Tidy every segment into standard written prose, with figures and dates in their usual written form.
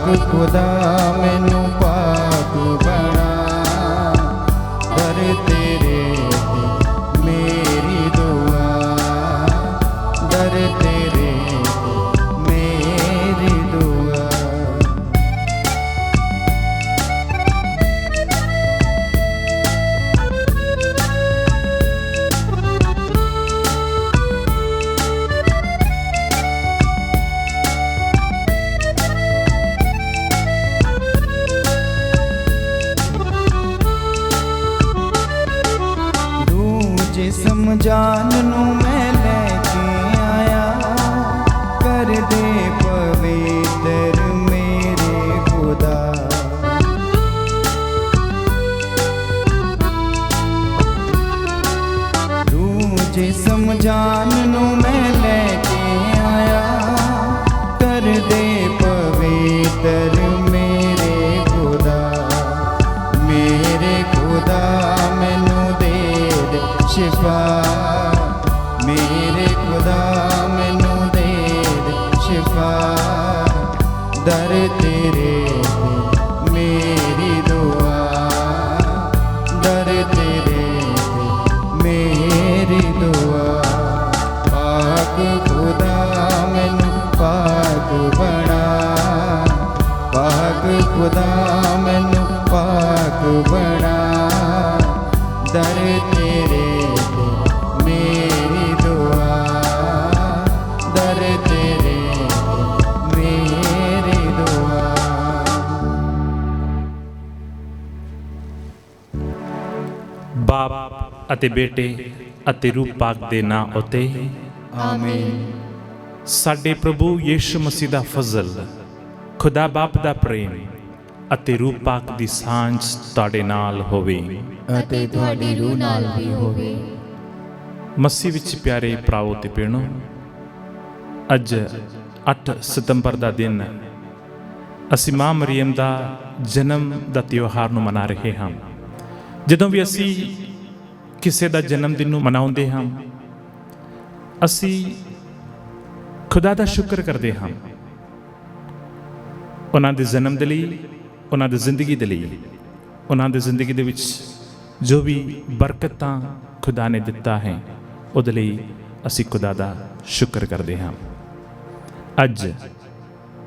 खुदा मैनू पाक बना, दर तेरे ते मेरी दुआ, दर तेरे ते मेरी दुआ। समझान नू मैं लेके आया, कर दे पवित्र मेरे खुदा। तुझे समझान नू मैं लेके आया, कर दे पवित्र मेरे खुदा। मेरे खुदा मैनू दे दे शिफा, मेरे खुदा मैनू दे दे शिफा, दर तेरे ते मेरी दुआ, दर तेरे ते मेरी दुआ। पाक खुदा मैनू पाक बना, पाक खुदा मैनू पाक बना, दर तेरे ते मेरी दुआ, दर तेरे ते मेरी दुआ। बाप ਅਤੇ ਬੇਟੇ ਅਤੇ ਰੂਹ ਪਾਕ ਦੇ ਨਾਂ ਉਤੇ ਆਮੀਨ। ਸਾਡੇ ਪ੍ਰਭੂ ਯਿਸੂ ਮਸੀਹ ਦਾ ਫਜ਼ਲ, ਖੁਦਾ ਬਾਪ ਦਾ ਪ੍ਰੇਮ ਅਤੇ ਰੂਹ ਪਾਕ ਦੀ ਸਾਂਝ ਤੁਹਾਡੇ ਨਾਲ ਹੋਵੇ ਅਤੇ ਤੁਹਾਡੀ ਰੂਹ ਨਾਲ ਵੀ ਹੋਵੇ। ਮਸੀਹ ਵਿੱਚ ਪਿਆਰੇ ਭਰਾਵੋ ਤੇ ਭੈਣੋ, ਅੱਜ 8 ਸਤੰਬਰ ਦਾ ਦਿਨ ਅਸੀਂ ਮਾਂ ਮਰੀਮ ਦਾ ਜਨਮ ਦਾ ਤਿਉਹਾਰ ਨੂੰ ਮਨਾ ਰਹੇ ਹਾਂ। ਜਦੋਂ ਵੀ ਅਸੀਂ ਕਿਸੇ ਦਾ ਜਨਮ ਦਿਨ ਨੂੰ ਮਨਾਉਂਦੇ ਹਾਂ, ਅਸੀਂ ਖੁਦਾ ਦਾ ਸ਼ੁਕਰ ਕਰਦੇ ਹਾਂ ਉਹਨਾਂ ਦੇ ਜਨਮ ਦੇ ਲਈ, ਉਹਨਾਂ ਦੀ ਜ਼ਿੰਦਗੀ ਦੇ ਲਈ, ਉਹਨਾਂ ਦੀ ਜ਼ਿੰਦਗੀ ਦੇ ਵਿੱਚ ਜੋ ਵੀ ਬਰਕਤਾਂ ਖੁਦਾ ਨੇ ਦਿੱਤਾ ਹੈ ਉਹਦੇ ਲਈ ਅਸੀਂ ਖੁਦਾ ਦਾ ਸ਼ੁਕਰ ਕਰਦੇ ਹਾਂ। ਅੱਜ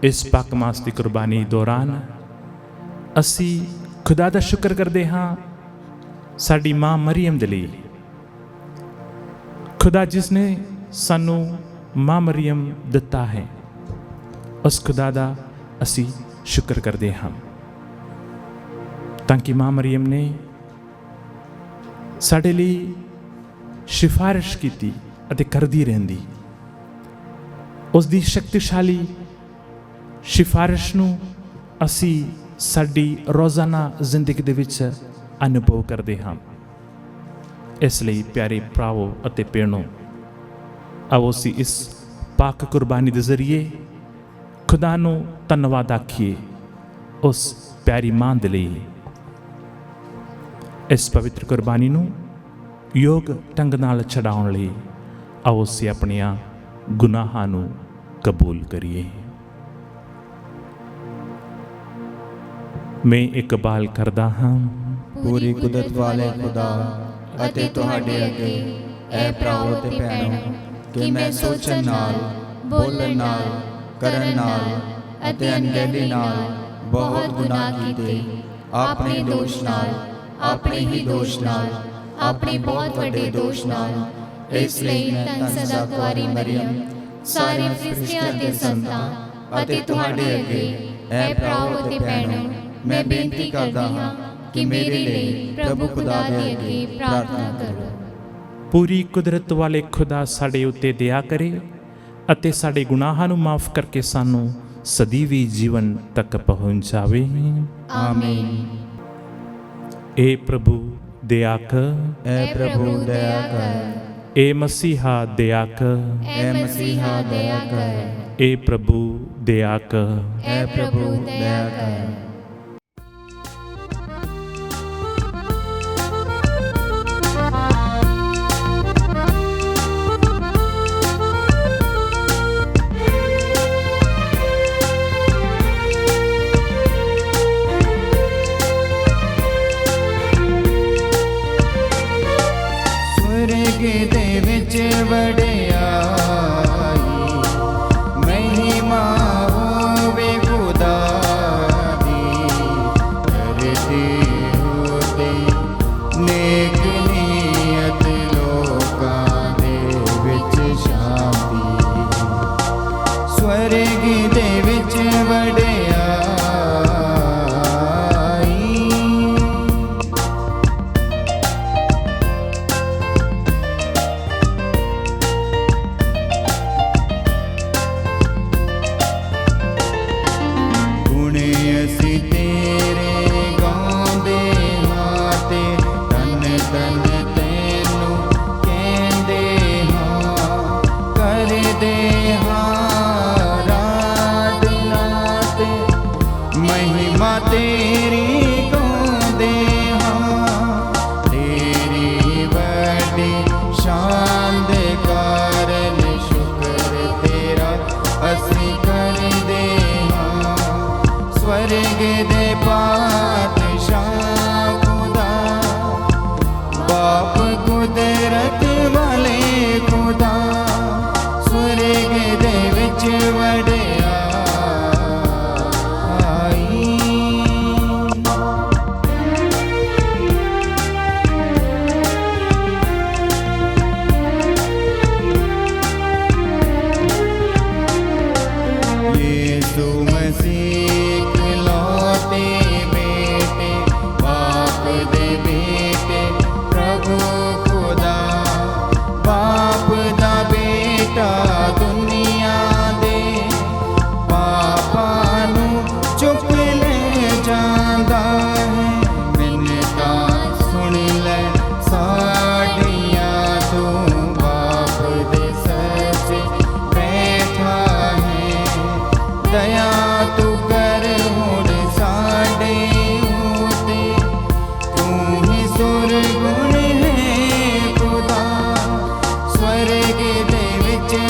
ਇਸ ਪਾਕ ਮਾਸ ਦੀ ਕੁਰਬਾਨੀ ਦੌਰਾਨ ਅਸੀਂ ਖੁਦਾ ਦਾ ਸ਼ੁਕਰ ਕਰਦੇ ਹਾਂ ਸਾਡੀ ਮਾਂ ਮਰੀਮ ਦੇ ਲਈ। ਖੁਦਾ ਜਿਸ ਨੇ ਸਾਨੂੰ ਮਾਂ ਮਰੀਮ ਦਿੱਤਾ ਹੈ, ਉਸ ਖੁਦਾ ਦਾ ਅਸੀਂ ਸ਼ੁਕਰ ਕਰਦੇ ਹਾਂ ਤਾਂ ਕਿ ਮਾਂ ਮਰੀਮ ਨੇ ਸਾਡੇ ਲਈ ਸਿਫਾਰਿਸ਼ ਕੀਤੀ ਅਤੇ ਕਰਦੀ ਰਹਿੰਦੀ। ਉਸ ਦੀ ਸ਼ਕਤੀਸ਼ਾਲੀ ਸਿਫਾਰਿਸ਼ ਨੂੰ ਅਸੀਂ ਸਾਡੀ ਰੋਜ਼ਾਨਾ ਜ਼ਿੰਦਗੀ ਦੇ ਵਿੱਚ ਅਨੁਭਵ ਕਰਦੇ ਹਾਂ। ਇਸ ਲਈ ਪਿਆਰੇ ਭਰਾਵੋ ਅਤੇ ਭੈਣੋ, ਆਓ ਅਸੀਂ ਇਸ ਪਾਕ ਕੁਰਬਾਨੀ ਦੇ ਜ਼ਰੀਏ ਖੁਦਾ ਨੂੰ ਧੰਨਵਾਦ ਆਖੀਏ ਉਸ ਪਿਆਰੀ ਮਾਂ ਦੇ ਲਈ। ਇਸ ਪਵਿੱਤਰ ਕੁਰਬਾਨੀ ਨੂੰ ਯੋਗ ਢੰਗ ਨਾਲ ਛਡਾਉਣ ਲਈ ਆਓ ਅਸੀਂ ਆਪਣੀਆਂ ਗੁਨਾਹਾਂ ਨੂੰ ਕਬੂਲ ਕਰੀਏ। ਮੈਂ ਇਕਬਾਲ ਕਰਦਾ ਹਾਂ ਪੂਰੀ ਕੁਦਰਤ ਵਾਲੇ ਖੁਦਾ ਅਤੇ ਤੁਹਾਡੇ ਅੱਗੇ ਇਹ ਭਰਾਵੋ ਤੇ ਭੈਣੋ ਕਿ ਮੈਂ ਸੋਚਣ ਨਾਲ, ਬੋਲਣ ਨਾਲ, ਕਰਨ ਨਾਲ ਅਤੇ ਅਣਗਹਿਲੀ ਨਾਲ ਬਹੁਤ ਗੁਨਾਹ ਕੀਤੇ। ਆਪਣੇ ਦੋਸ਼ ਨਾਲ, ਆਪਣੇ ਹੀ ਦੋਸ਼ ਨਾਲ, ਆਪਣੇ ਬਹੁਤ ਵੱਡੇ ਦੋਸ਼ ਨਾਲ। ਇਸ ਲਈ ਧੰਨ ਸਦਾ ਕੁਆਰੀ ਮਰੀਮ, ਸਾਰੇ ਫਰਿਸ਼ਤਿਆਂ ਤੇ ਸੰਤਾਂ ਅਤੇ ਤੁਹਾਡੇ ਅੱਗੇ ਇਹ ਭਰਾਵੋ ਤੇ ਭੈਣੋ ਮੈਂ ਬੇਨਤੀ ਕਰਦਾ ਹਾਂ ਕਿ ਮੇਰੇ ਲਈ ਪ੍ਰਭੂ ਖੁਦਾ ਦੇ ਅੱਗੇ ਪ੍ਰਾਰਥਨਾ ਕਰੋ। ਪੂਰੀ ਕੁਦਰਤ ਵਾਲੇ ਖੁਦਾ ਸਾਡੇ ਉੱਤੇ ਦਇਆ ਕਰੇ ਅਤੇ ਸਾਡੇ ਗੁਨਾਹਾਂ ਨੂੰ ਮਾਫ ਕਰਕੇ ਸਾਨੂੰ ਸਦੀਵੀ ਜੀਵਨ ਤੱਕ ਪਹੁੰਚਾਵੇ। ਆਮੀਨ। ਏ ਪ੍ਰਭੂ ਦਇਆ ਕਰ, ਐ ਪ੍ਰਭੂ ਦਇਆ ਕਰ, ਏ ਮਸੀਹਾ ਦਇਆ ਕਰ, ਐ ਮਸੀਹਾ ਦਇਆ ਕਰ, ਏ ਪ੍ਰਭੂ ਦਇਆ ਕਰ। ਐ ਪ੍ਰਭੂ ਦਇਆ ਕਰ। स्वर्ग दे विच वडियाई। गुण असी तेरे गाउंदे हां ते धन धन तैनू कहंदे हां, करदे महिमा तेरी गाउंदे हां। तेरी बड़ी शान दे कारण शुक्र तेरा असी करदे हां। स्वर्ग दे पातशाह खुदा, बाप कुदरत वाले खुदा, स्वर्ग दे विच वडिया दुनिया दे पापां नू चुक ले जांदा है। मिन्नता सुन ले साडियां, तू बाप दे सच बैठा है। दया तू कर हुण साडे उते, तू ही सुरगुण है खुदा, स्वर्ग दे विच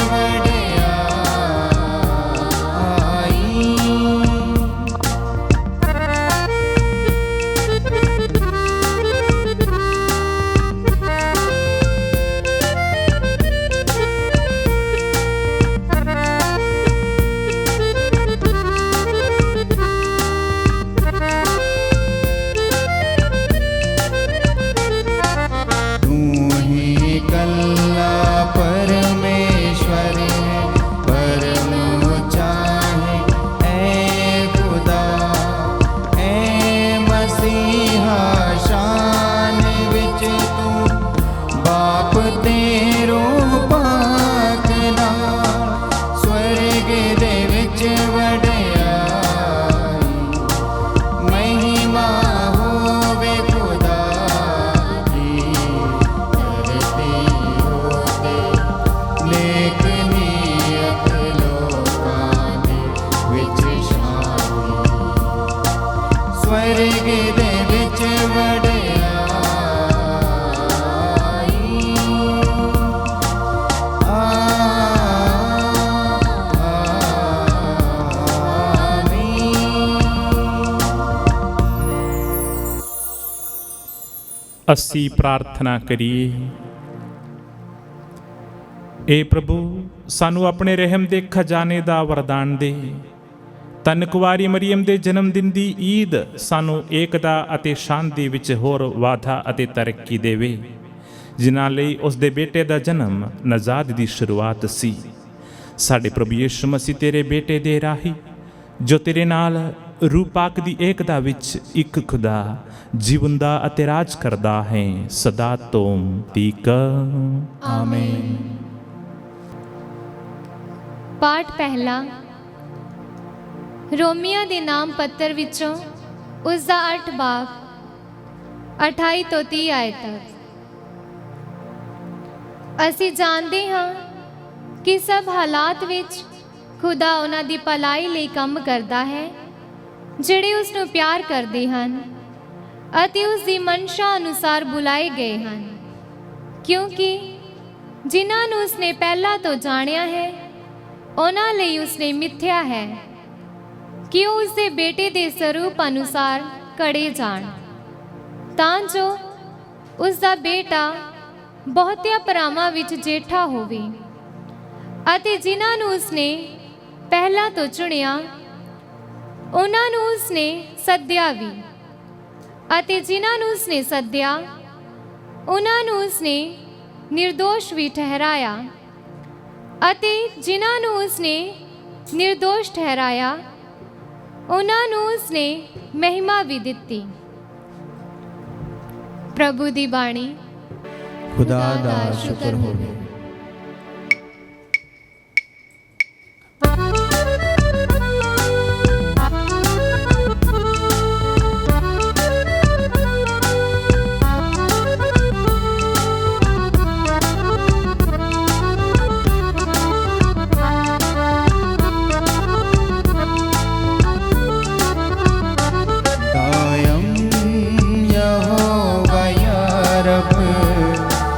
स्वर्ग दे विच वडियाई। ਅਸੀਂ ਪ੍ਰਾਰਥਨਾ ਕਰੀਏ। ਏ ਪ੍ਰਭੂ, ਸਾਨੂੰ ਆਪਣੇ ਰਹਿਮ ਦੇ ਖਜ਼ਾਨੇ ਦਾ ਵਰਦਾਨ ਦੇ। ਧੰਨ ਕੁਵਾਰੀ ਮਰੀਮ ਦੇ ਜਨਮ ਦਿਨ ਦੀ ਈਦ ਸਾਨੂੰ ਏਕਤਾ ਅਤੇ ਸ਼ਾਂਤੀ ਵਿੱਚ ਹੋਰ ਵਾਧਾ ਅਤੇ ਤਰੱਕੀ ਦੇਵੇ, ਜਿਨ੍ਹਾਂ ਲਈ ਉਸ ਦੇ ਬੇਟੇ ਦਾ ਜਨਮ ਨਜਾਤ ਦੀ ਸ਼ੁਰੂਆਤ ਸੀ। ਸਾਡੇ ਪ੍ਰਭੂ ਯਿਸੂ ਮਸੀਹ ਤੇਰੇ ਬੇਟੇ ਦੇ ਰਾਹੀਂ, ਜੋ ਤੇਰੇ ਨਾਲ रूह पाक दी एकता विच एक खुदा जीवंदा अते राज करदा है सदा तोम तीक आमीन। पाठ पहला। रोमिया दे नाम पत्र विचों उसका 8 बाब 28 तो 30 आयत तक। असी जानते हाँ कि सब हालात विच खुदा उन्हां दी भलाई लई काम करदा है, ਜਿਹੜੇ ਉਸ ਨੂੰ ਪਿਆਰ ਕਰਦੇ ਹਨ ਅਤੇ ਉਸ ਦੀ ਮਨਸ਼ਾ ਅਨੁਸਾਰ ਬੁਲਾਏ ਗਏ ਹਨ, ਕਿਉਂਕਿ ਜਿਨ੍ਹਾਂ ਨੂੰ ਉਸਨੇ ਪਹਿਲਾਂ ਤੋਂ ਜਾਣਿਆ ਹੈ ਉਹਨਾਂ ਲਈ ਉਸਨੇ ਮਿੱਥਿਆ ਹੈ ਕਿ ਉਹ ਉਸਦੇ ਬੇਟੇ ਦੇ ਸਰੂਪ ਅਨੁਸਾਰ ਘੜੇ ਜਾਣ, ਤਾਂ ਜੋ ਉਸਦਾ ਬੇਟਾ ਬਹੁਤਿਆਂ ਭਰਾਵਾਂ ਵਿੱਚ ਜੇਠਾ ਹੋਵੇ। ਅਤੇ ਜਿਨ੍ਹਾਂ ਨੂੰ ਉਸਨੇ ਪਹਿਲਾਂ ਤੋਂ ਚੁਣਿਆ ਉਹਨਾਂ ਨੂੰ ਉਸਨੇ ਸੱਦਿਆ ਵੀ, ਅਤੇ ਜਿਨ੍ਹਾਂ ਨੂੰ ਉਸਨੇ ਸੱਦਿਆ ਉਹਨਾਂ ਨੂੰ ਉਸਨੇ ਨਿਰਦੋਸ਼ ਵੀ ਠਹਿਰਾਇਆ, ਅਤੇ ਜਿਨ੍ਹਾਂ ਨੂੰ ਉਸਨੇ ਨਿਰਦੋਸ਼ ਠਹਿਰਾਇਆ, ਉਹਨਾਂ ਨੂੰ ਉਸਨੇ ਮਹਿਮਾ ਵੀ ਦਿੱਤੀ। ਪ੍ਰਭੂ ਦੀ ਬਾਣੀ। ਖੁਦਾ ਦਾ ਸ਼ੁਕਰ ਹੋਵੇ।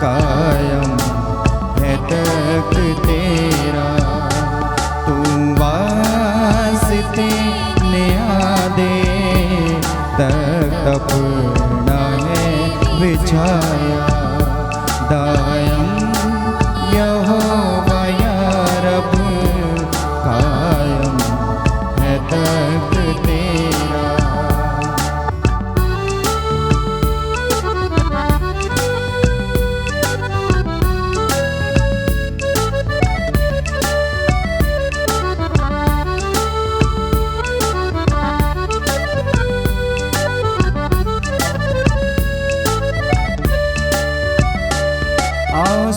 कायम है तक तेरा, तू वास्ते न्यादे तक अपना है बिछाया। दायम यहोवा या रब, कायम है तक तेरा।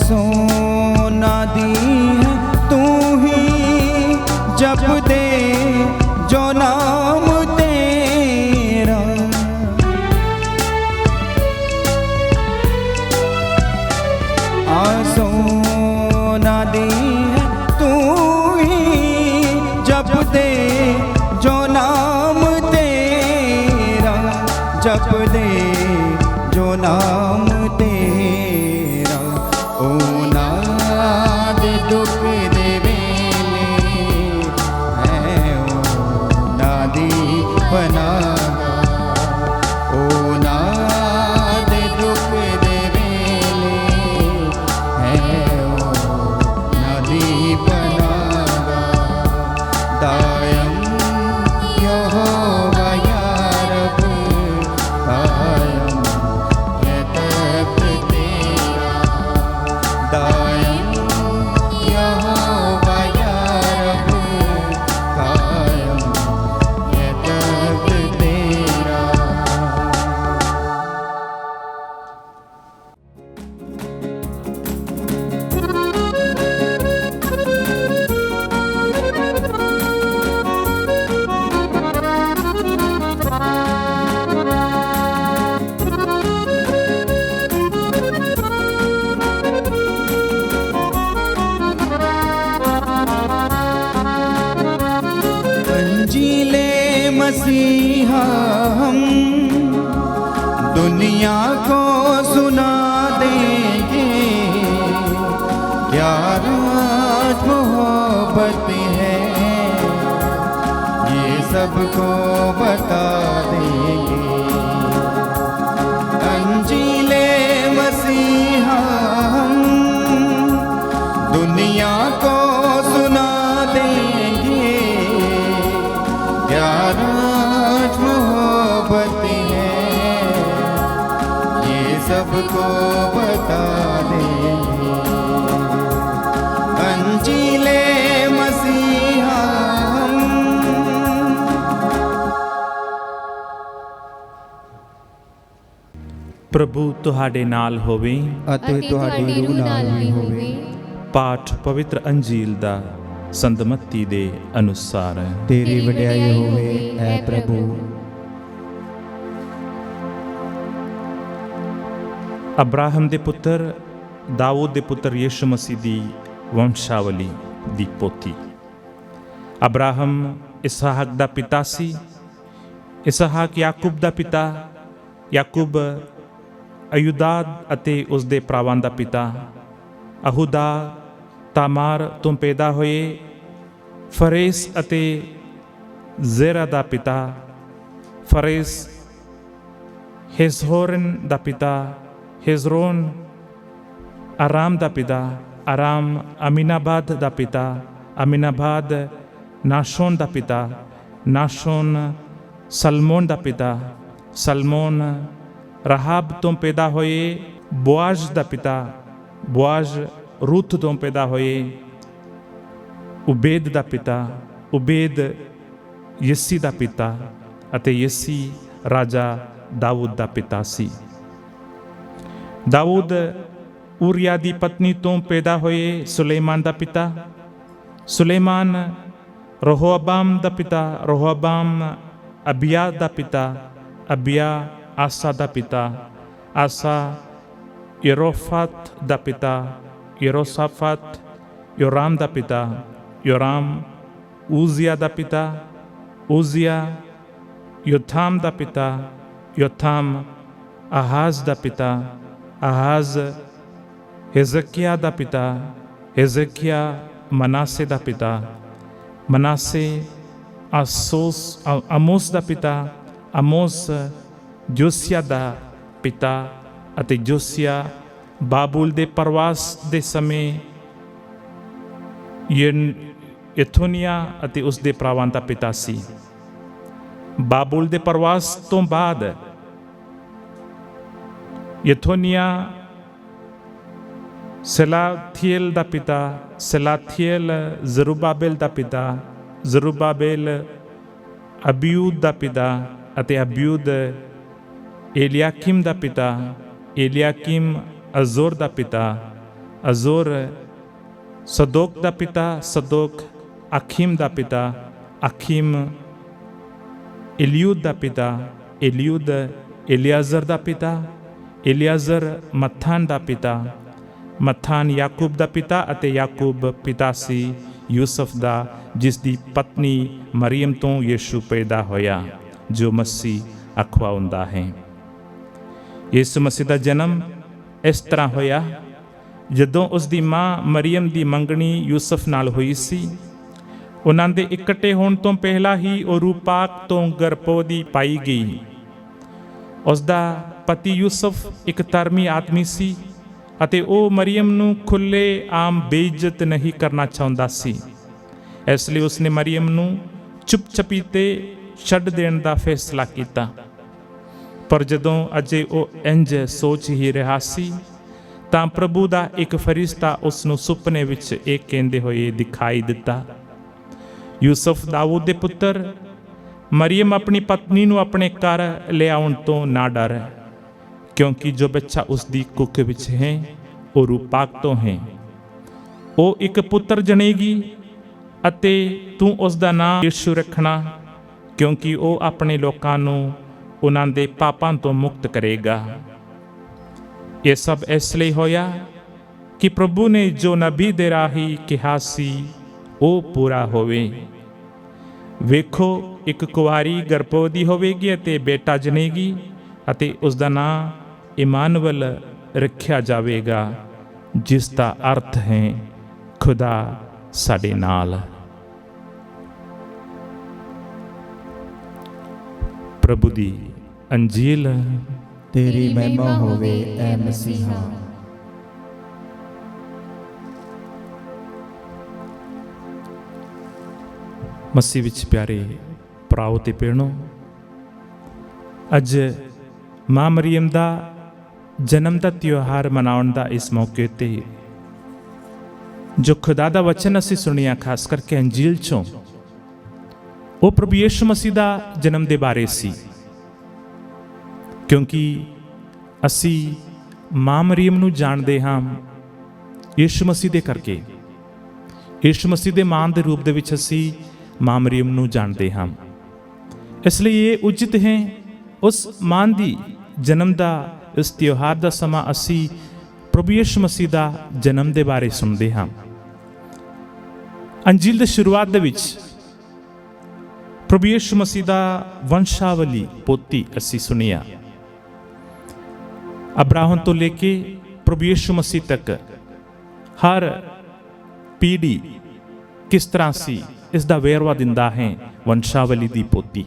सोना दी है तू ही, जप दे जो नाम तेरा। सोना दी है तू ही, जप दे जो नाम तेरा, जप दे जो नाम तेरा। ओ नाद दुख दे वेले है ओ नादी बनागा। ओ नाद दुख दे वेले है ओ नादी बनागा। दायम यहोवा या रब, कायम है तक तेरा। दायम यहोवा या रब, कायम है तक तेरा। अंजीले मसीहा हम दुनिया को सुना देंगे, क्या राज मोहब्बत है ये सबको बता देंगे। अंजीले मसीहा हम दुनिया को सुना देंगे, क्या राज मोहब्बत है ये सबको बता देंगे। अंजीले मसीहा हम। प्रभु तुहाडे नाल होवे ਅਤੇ ਤੁਹਾਡੀ ਰੂਹ ਨਾਲ ਵੀ ਹੋਵੇ। पाठ पवित्र अंजील दा संदमती दे अनुसार है। तेरी वड्याई होवे ऐ प्रभु। अब्राहम दे पुत्र दाऊद दे पुत्र यीशु मसीह दी वंशावली दी पोथी। अब्राहम इसहाक दा पिता सी, इसहाक याकूब दा पिता, याकूब अयुदाद अते उस दे भरावां दा पिता। अहुदा तामार तो पैदा होए। फरेस अते जेरा दा पिता। फरेस हेजरोन दा पिता। हेजरोन आराम दा पिता। आराम अमीनाबाद दा पिता। अमीनाबाद नाशोन दा पिता। नाशोन सलमोन दा पिता। सलमोन रहाब तो पैदा होए। बोआज दा पिता। बोआज रूथ तो पैदा होए। उबेद दा पिता। ਉਬੇਦ ਯੱਸੀ ਦਾ ਪਿਤਾ ਅਤੇ ਯੱਸੀ ਰਾਜਾ ਦਾਊਦ ਦਾ ਪਿਤਾ ਸੀ। ਦਾਊਦ ਊਰੀਆ ਦੀ ਪਤਨੀ ਤੋਂ ਪੈਦਾ ਹੋਏ ਸੁਲੇਮਾਨ ਦਾ ਪਿਤਾ, ਸੁਲੇਮਾਨ ਰੋਹੋਬਾਮ ਦਾ ਪਿਤਾ, ਰੋਹੋਬਾਮ ਅਬੀਆ ਦਾ ਪਿਤਾ, ਅਬੀਆ ਆਸਾ ਦਾ ਪਿਤਾ, ਆਸਾ ਯਰੋਫਾਤ ਦਾ ਪਿਤਾ, ਯਰੋਸਾਫਾਤ ਯੋਰਾਮ ਦਾ ਪਿਤਾ, ਯੋਰਾਮ ਊਜ਼ੀਆ ਦਾ ਪਿਤਾ, ਊਜ਼ੀਆ ਯੋਥਾਮ ਦਾ ਪਿਤਾ, ਯੋਥਾਮ ਆਹਾਜ਼ ਦਾ ਪਿਤਾ, ਆਹਾਜ਼ ਹਿਜ਼ਕੀਆ ਦਾ ਪਿਤਾ, ਹਿਜ਼ਕੀਆ ਮਨਾਸੇ ਦਾ ਪਿਤਾ, ਮਨਾਸੇ ਆਮੋਸ ਦਾ ਪਿਤਾ, ਆਮੋਸ ਜੋਸੀਆ ਦਾ ਪਿਤਾ ਅਤੇ ਜੋਸੀਆ ਬਾਬੁਲ ਦੇ ਪ੍ਰਵਾਸ ਦੇ ਸਮੇਂ ਯਥੋਨੀਆ ਅਤੇ ਉਸ ਦੇ ਭਰਾਵਾਂ ਦਾ ਪਿਤਾ ਸੀ। ਬਾਬੁਲ ਦੇ ਪ੍ਰਵਾਸ ਤੋਂ ਬਾਅਦ ਯਥੋਨੀਆ ਸਲਾਥੀਏਲ ਦਾ ਪਿਤਾ, ਸਲਾਥੀਏਲ ਜ਼ਰੁਬਾਬੇਲ ਦਾ ਪਿਤਾ, ਜ਼ਰੁਬਾਬੇਲ ਅਬੀਊਦ ਦਾ ਪਿਤਾ ਅਤੇ ਅਬੀਊਦ ਏਲੀਆਕਿਮ ਦਾ ਪਿਤਾ, ਏਲੀਆਕਿਮ ਅਜ਼ੋਰ ਦਾ ਪਿਤਾ, ਅਜ਼ੋਰ ਸਦੋਕ ਦਾ ਪਿਤਾ, ਸਦੋਕ ਅਖੀਮ ਦਾ ਪਿਤਾ, ਅਖੀਮ ਇਲਿਊਦ ਦਾ ਪਿਤਾ, ਇਲਿਊਦ ਇਲਿਆਜ਼ਰ ਦਾ ਪਿਤਾ, ਇਲਿਆਜ਼ਰ ਮੱਥਾਨ ਦਾ ਪਿਤਾ, ਮੱਥਾਨ ਯਾਕੂਬ ਦਾ ਪਿਤਾ ਅਤੇ ਯਾਕੂਬ ਪਿਤਾ ਸੀ ਯੂਸਫ ਦਾ, ਜਿਸ ਦੀ ਪਤਨੀ ਮਰੀਮ ਤੋਂ ਯਿਸੂ ਪੈਦਾ ਹੋਇਆ ਜੋ ਮਸੀਹ ਅਖਵਾਉਂਦਾ ਹੈ। ਯਿਸੂ ਮਸੀਹ ਦਾ ਜਨਮ ਇਸ ਤਰ੍ਹਾਂ ਹੋਇਆ, ਜਦੋਂ ਉਸ ਦੀ ਮਾਂ ਮਰੀਮ ਦੀ ਮੰਗਣੀ ਯੂਸਫ ਨਾਲ ਹੋਈ ਸੀ। ਉਹਨਾਂ ਦੇ ਇਕੱਠੇ ਹੋਣ ਤੋਂ ਪਹਿਲਾਂ ਹੀ ਉਹ ਰੂਪਾਕ ਤੋਂ ਗਰਭਵਤੀ ਪਾਈ ਗਈ। ਉਸ ਦਾ ਪਤੀ ਯੂਸਫ ਇੱਕ ਧਰਮੀ ਆਦਮੀ ਸੀ ਅਤੇ ਉਹ ਮਰੀਮ ਨੂੰ ਖੁੱਲ੍ਹੇ ਆਮ ਬੇਇੱਜ਼ਤ ਨਹੀਂ ਕਰਨਾ ਚਾਹੁੰਦਾ ਸੀ। ਇਸ ਲਈ ਉਸਨੇ ਮਰੀਮ ਨੂੰ ਚੁੱਪ-ਚਪੀਤੇ ਛੱਡ ਦੇਣ ਦਾ ਫੈਸਲਾ ਕੀਤਾ। ਪਰ ਜਦੋਂ ਅਜੇ ਉਹ ਇੰਝ ਸੋਚ ਹੀ ਰਿਹਾ ਸੀ ਤਾਂ ਪ੍ਰਭੂ ਦਾ ਇੱਕ ਫਰਿਸ਼ਤਾ ਉਸ ਨੂੰ ਸੁਪਨੇ ਵਿੱਚ ਇਹ ਕਹਿੰਦੇ ਹੋਏ ਦਿਖਾਈ ਦਿੱਤਾ, ਯੂਸਫ ਦਾਊਦ ਦੇ ਪੁੱਤਰ, ਮਰੀਮ ਆਪਣੀ ਪਤਨੀ ਨੂੰ ਆਪਣੇ ਘਰ ਲਿਆਉਣ ਤੋਂ ਨਾ ਡਰ, ਕਿਉਂਕਿ ਜੋ ਬੱਚਾ ਉਸ ਦੀ ਕੁੱਖ ਵਿੱਚ ਹੈ ਉਹ ਰੂਪਾਕ ਤੋਂ ਹੈ। ਉਹ ਇੱਕ ਪੁੱਤਰ ਜਣੇਗੀ ਅਤੇ ਤੂੰ ਉਸ ਦਾ ਨਾਮ ਯਿਸੂ ਰੱਖਣਾ, ਕਿਉਂਕਿ ਉਹ ਆਪਣੇ ਲੋਕਾਂ ਨੂੰ ਉਹਨਾਂ ਦੇ ਪਾਪਾਂ ਤੋਂ ਮੁਕਤ ਕਰੇਗਾ। ਇਹ ਸਭ ਇਸ ਲਈ ਹੋਇਆ ਕਿ ਪ੍ਰਭੂ ਨੇ ਜੋ ਨਬੀ ਦੇ ਰਾਹੀਂ ਕਿਹਾ ਸੀ ਉਹ ਪੂਰਾ ਹੋਵੇ। ਵੇਖੋ, ਇੱਕ ਕੁਆਰੀ ਗਰਭਵਤੀ ਹੋਵੇਗੀ ਅਤੇ ਬੇਟਾ ਜਣੇਗੀ ਅਤੇ ਉਸ ਦਾ ਨਾਂ ਇਮਾਨੁਅਲ ਰੱਖਿਆ ਜਾਵੇਗਾ, ਜਿਸ ਦਾ ਅਰਥ ਹੈ ਖੁਦਾ ਸਾਡੇ ਨਾਲ। ਪ੍ਰਭੂ ਦੀ ਅੰਜੀਲ। ਤੇਰੀ ਮਹਿਮਾ ਹੋਵੇ ਐ ਮਸੀਹਾ। ਮਸੀਹ ਵਿੱਚ ਪਿਆਰੇ ਭਰਾਓ ਤੇ ਭੈਣੋ, ਅੱਜ ਮਾਂ ਮਰੀਮ ਦਾ ਜਨਮ ਦਾ ਤਿਉਹਾਰ ਮਨਾਉਣ ਦਾ ਇਸ ਮੌਕੇ 'ਤੇ ਜੋ ਖੁਦਾ ਦਾ ਵਚਨ ਅਸੀਂ ਸੁਣਿਆ, ਖਾਸ ਕਰਕੇ ਅੰਜੀਲ 'ਚੋਂ, ਉਹ ਪ੍ਰਭੂ ਯਿਸੂ ਮਸੀਹ ਦਾ ਜਨਮ ਦੇ ਬਾਰੇ ਸੀ। ਕਿਉਂਕਿ ਅਸੀਂ ਮਾਂ ਮਰੀਮ ਨੂੰ ਜਾਣਦੇ ਹਾਂ ਯਿਸੂ ਮਸੀਹ ਦੇ ਕਰਕੇ। ਯਿਸੂ ਮਸੀਹ ਦੇ ਮਾਂ ਦੇ ਰੂਪ ਦੇ ਵਿੱਚ ਅਸੀਂ ਮਾਂ ਮਰੀਮ ਨੂੰ ਜਾਣਦੇ ਹਾਂ। ਇਸ ਲਈ ਇਹ ਉਚਿਤ ਹੈ ਉਸ ਮਾਂ ਦੀ ਜਨਮ ਦਾ, ਇਸ ਤਿਉਹਾਰ ਦਾ ਸਮਾਂ ਅਸੀਂ ਪ੍ਰਭੂ ਯਿਸੂ ਮਸੀਹ ਦਾ ਜਨਮ ਦੇ ਬਾਰੇ ਸੁਣਦੇ ਹਾਂ। ਅੰਜੀਲ ਦੀ ਸ਼ੁਰੂਆਤ ਦੇ ਵਿੱਚ ਪ੍ਰਭੂ ਯਿਸੂ ਮਸੀਹ ਦਾ ਵੰਸ਼ਾਵਲੀ ਪੋਥੀ ਅਸੀਂ ਸੁਣਿਆ। ਅਬਰਾਹਮ ਤੋਂ ਲੈ ਕੇ ਪ੍ਰਭੂ ਯਿਸੂ ਮਸੀਹ ਤੱਕ ਹਰ ਪੀੜ੍ਹੀ ਕਿਸ ਤਰ੍ਹਾਂ ਸੀ, ਇਸ ਦਾ ਵੇਰਵਾ ਦਿੰਦਾ ਹੈ ਵੰਸ਼ਾਵਲੀ ਦੀ ਪੋਥੀ।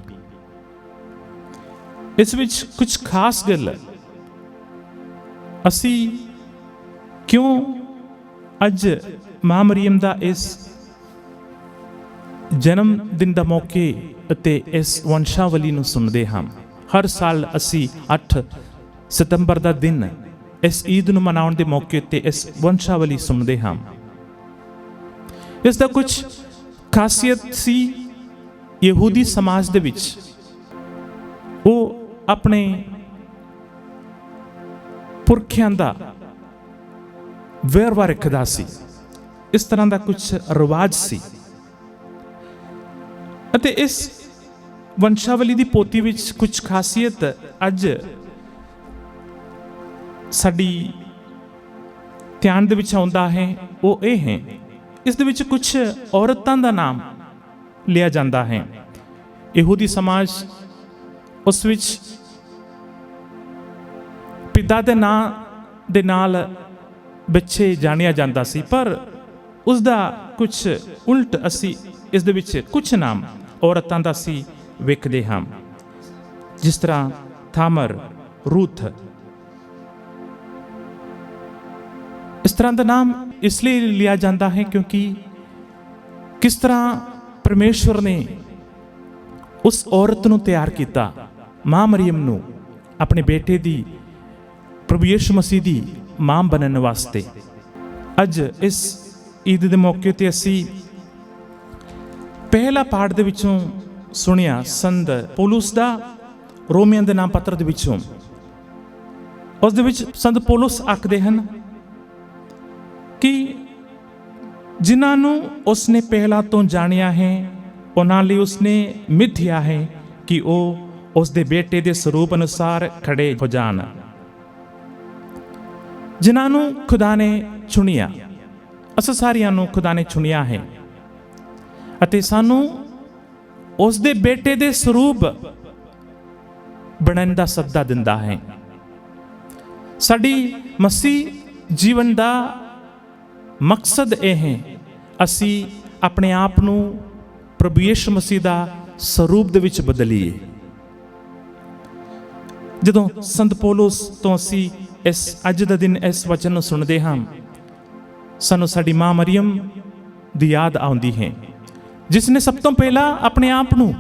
ਇਸ ਵਿੱਚ ਕੁਝ ਖਾਸ ਗੱਲ ਅਸੀਂ ਕਿਉਂ ਅੱਜ ਮਾਂ ਮਰੀਮ ਦਾ ਇਸ ਜਨਮ ਦਿਨ ਦਾ ਮੌਕੇ ਅਤੇ ਇਸ ਵੰਸ਼ਾਵਲੀ ਨੂੰ ਸੁਣਦੇ ਹਾਂ। ਹਰ ਸਾਲ ਅਸੀਂ 8 ਸਤੰਬਰ ਦਾ ਦਿਨ ਇਸ ਈਦ ਨੂੰ ਮਨਾਉਣ ਦੇ ਮੌਕੇ ਤੇ ਇਸ ਵੰਸ਼ਾਵਲੀ ਸੁਣਦੇ ਹਾਂ। ਇਸ ਦਾ ਕੁਝ ਖਾਸੀਅਤ ਸੀ ਯਹੂਦੀ ਸਮਾਜ ਦੇ ਵਿੱਚ। ਉਹ ਆਪਣੇ ਪੁਰਖਿਆਂ ਦਾ ਵੇਰਵਾ ਰੱਖਦਾ ਸੀ। ਇਸ ਤਰ੍ਹਾਂ ਦਾ ਕੁਝ ਰਿਵਾਜ ਸੀ ਅਤੇ ਇਸ ਵੰਸ਼ਾਵਲੀ ਦੀ ਪੋਥੀ ਵਿੱਚ ਕੁਝ ਖਾਸੀਅਤ ਅੱਜ ਸਾਡੀ ਧਿਆਨ ਦੇ ਵਿੱਚ ਆਉਂਦਾ ਹੈ। ਉਹ ਇਹ ਹੈ, ਇਸ ਦੇ ਵਿੱਚ ਕੁਝ ਔਰਤਾਂ ਦਾ ਨਾਮ ਲਿਆ ਜਾਂਦਾ ਹੈ। ਯਹੂਦੀ ਸਮਾਜ ਉਸ ਵਿੱਚ ਪਿਤਾ ਦੇ ਨਾਂ ਦੇ ਨਾਲ ਬੱਚੇ ਜਾਣਿਆ ਜਾਂਦਾ ਸੀ, ਪਰ ਉਸ ਦਾ ਕੁਝ ਉਲਟ ਅਸੀਂ ਇਸ ਦੇ ਵਿੱਚ ਕੁਝ ਨਾਮ ਔਰਤਾਂ ਦਾ ਅਸੀਂ ਵੇਖਦੇ ਹਾਂ, ਜਿਸ ਤਰ੍ਹਾਂ ਥਾਮਰ, ਰੂਥ। ਇਸ ਤਰ੍ਹਾਂ ਦਾ ਨਾਮ ਇਸ ਲਈ ਲਿਆ ਜਾਂਦਾ ਹੈ ਕਿਉਂਕਿ ਕਿਸ ਤਰ੍ਹਾਂ ਪਰਮੇਸ਼ਵਰ ਨੇ ਉਸ ਔਰਤ ਨੂੰ ਤਿਆਰ ਕੀਤਾ, ਮਾਂ ਮਰੀਮ ਨੂੰ, ਆਪਣੇ ਬੇਟੇ ਦੀ, ਪ੍ਰਭੂ ਯਿਸੂ ਮਸੀਹ ਦੀ ਮਾਂ ਬਣਨ ਵਾਸਤੇ। ਅੱਜ ਇਸ ਈਦ ਦੇ ਮੌਕੇ ਤੇ ਅਸੀਂ ਪਹਿਲਾ ਪਾਠ ਦੇ ਵਿੱਚੋਂ ਸੁਣਿਆ ਸੰਤ ਪੌਲੁਸ ਦਾ ਰੋਮੀਆਂ ਦੇ ਨਾਮ ਪੱਤਰ ਦੇ ਵਿੱਚੋਂ। ਉਸ ਦੇ ਵਿੱਚ ਸੰਤ ਪੌਲੁਸ ਆਖਦੇ ਹਨ ਕਿ ਜਿਨ੍ਹਾਂ ਨੂੰ ਉਸਨੇ ਪਹਿਲਾਂ ਤੋਂ ਜਾਣਿਆ ਹੈ, ਉਹਨਾਂ ਲਈ ਉਸਨੇ ਮਿਥਿਆ ਹੈ ਕਿ ਉਹ ਉਸ ਦੇ ਬੇਟੇ ਦੇ ਸਰੂਪ ਅਨੁਸਾਰ ਖੜੇ ਹੋ ਜਾਣ। ਜਿਨ੍ਹਾਂ ਨੂੰ ਖੁਦਾ ਨੇ ਚੁਣਿਆ, ਅਸੀਂ ਸਾਰਿਆਂ ਨੂੰ ਖੁਦਾ ਨੇ ਚੁਣਿਆ ਹੈ ਅਤੇ ਸਾਨੂੰ ਉਸ ਦੇ ਬੇਟੇ ਦੇ ਸਰੂਪ ਬਣਨ ਦਾ ਸੱਦਾ ਦਿੰਦਾ ਹੈ। ਸਾਡੀ ਮਸੀਹ ਜੀਵਨ ਦਾ ਮਕਸਦ ਇਹ ਹੈ, ਅਸੀਂ ਆਪਣੇ ਆਪ ਨੂੰ ਪ੍ਰਭੂ ਯਿਸੂ ਮਸੀਹ ਦਾ ਸਰੂਪ ਦੇ ਵਿੱਚ ਬਦਲੀਏ। ਜਦੋਂ ਸੰਤ ਪੌਲੁਸ ਤੋਂ ਅਸੀਂ ਇਸ ਅੱਜ ਦਾ ਦਿਨ ਇਸ ਵਚਨ ਨੂੰ ਸੁਣਦੇ ਹਾਂ, ਸਾਨੂੰ ਸਾਡੀ ਮਾਂ ਮਰੀਮ ਦੀ ਯਾਦ ਆਉਂਦੀ ਹੈ, ਜਿਸ ਨੇ ਸਭ ਤੋਂ ਪਹਿਲਾਂ ਆਪਣੇ ਆਪ ਨੂੰ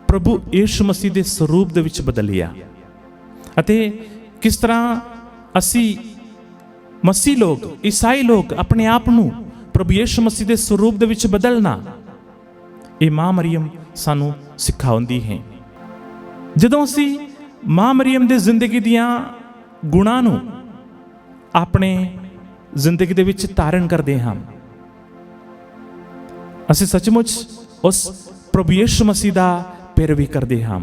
ਪ੍ਰਭੂ ਯਿਸੂ ਮਸੀਹ ਦੇ ਸਰੂਪ ਦੇ ਵਿੱਚ ਬਦਲਿਆ। ਅਤੇ ਕਿਸ ਤਰ੍ਹਾਂ ਅਸੀਂ ਮਸੀਹ ਲੋਕ, ਈਸਾਈ ਲੋਕ ਆਪਣੇ ਆਪ ਨੂੰ ਪ੍ਰਭੂ ਯਿਸੂ ਮਸੀਹ ਦੇ ਸਰੂਪ ਦੇ ਵਿੱਚ ਬਦਲਣਾ, ਇਹ ਮਾਂ ਮਰੀਮ ਸਾਨੂੰ ਸਿਖਾਉਂਦੀ ਹੈ। ਜਦੋਂ ਅਸੀਂ ਮਾਂ ਮਰੀਮ ਦੇ ਜ਼ਿੰਦਗੀ ਦੀਆਂ ਗੁਣਾਂ ਨੂੰ ਆਪਣੇ ਜ਼ਿੰਦਗੀ ਦੇ ਵਿੱਚ ਧਾਰਨ ਕਰਦੇ ਹਾਂ, ਅਸੀਂ ਸੱਚਮੁੱਚ ਉਸ ਪ੍ਰਭੂ ਯਿਸੂ ਮਸੀਹ ਦਾ ਪੈਰਵੀ ਕਰਦੇ ਹਾਂ,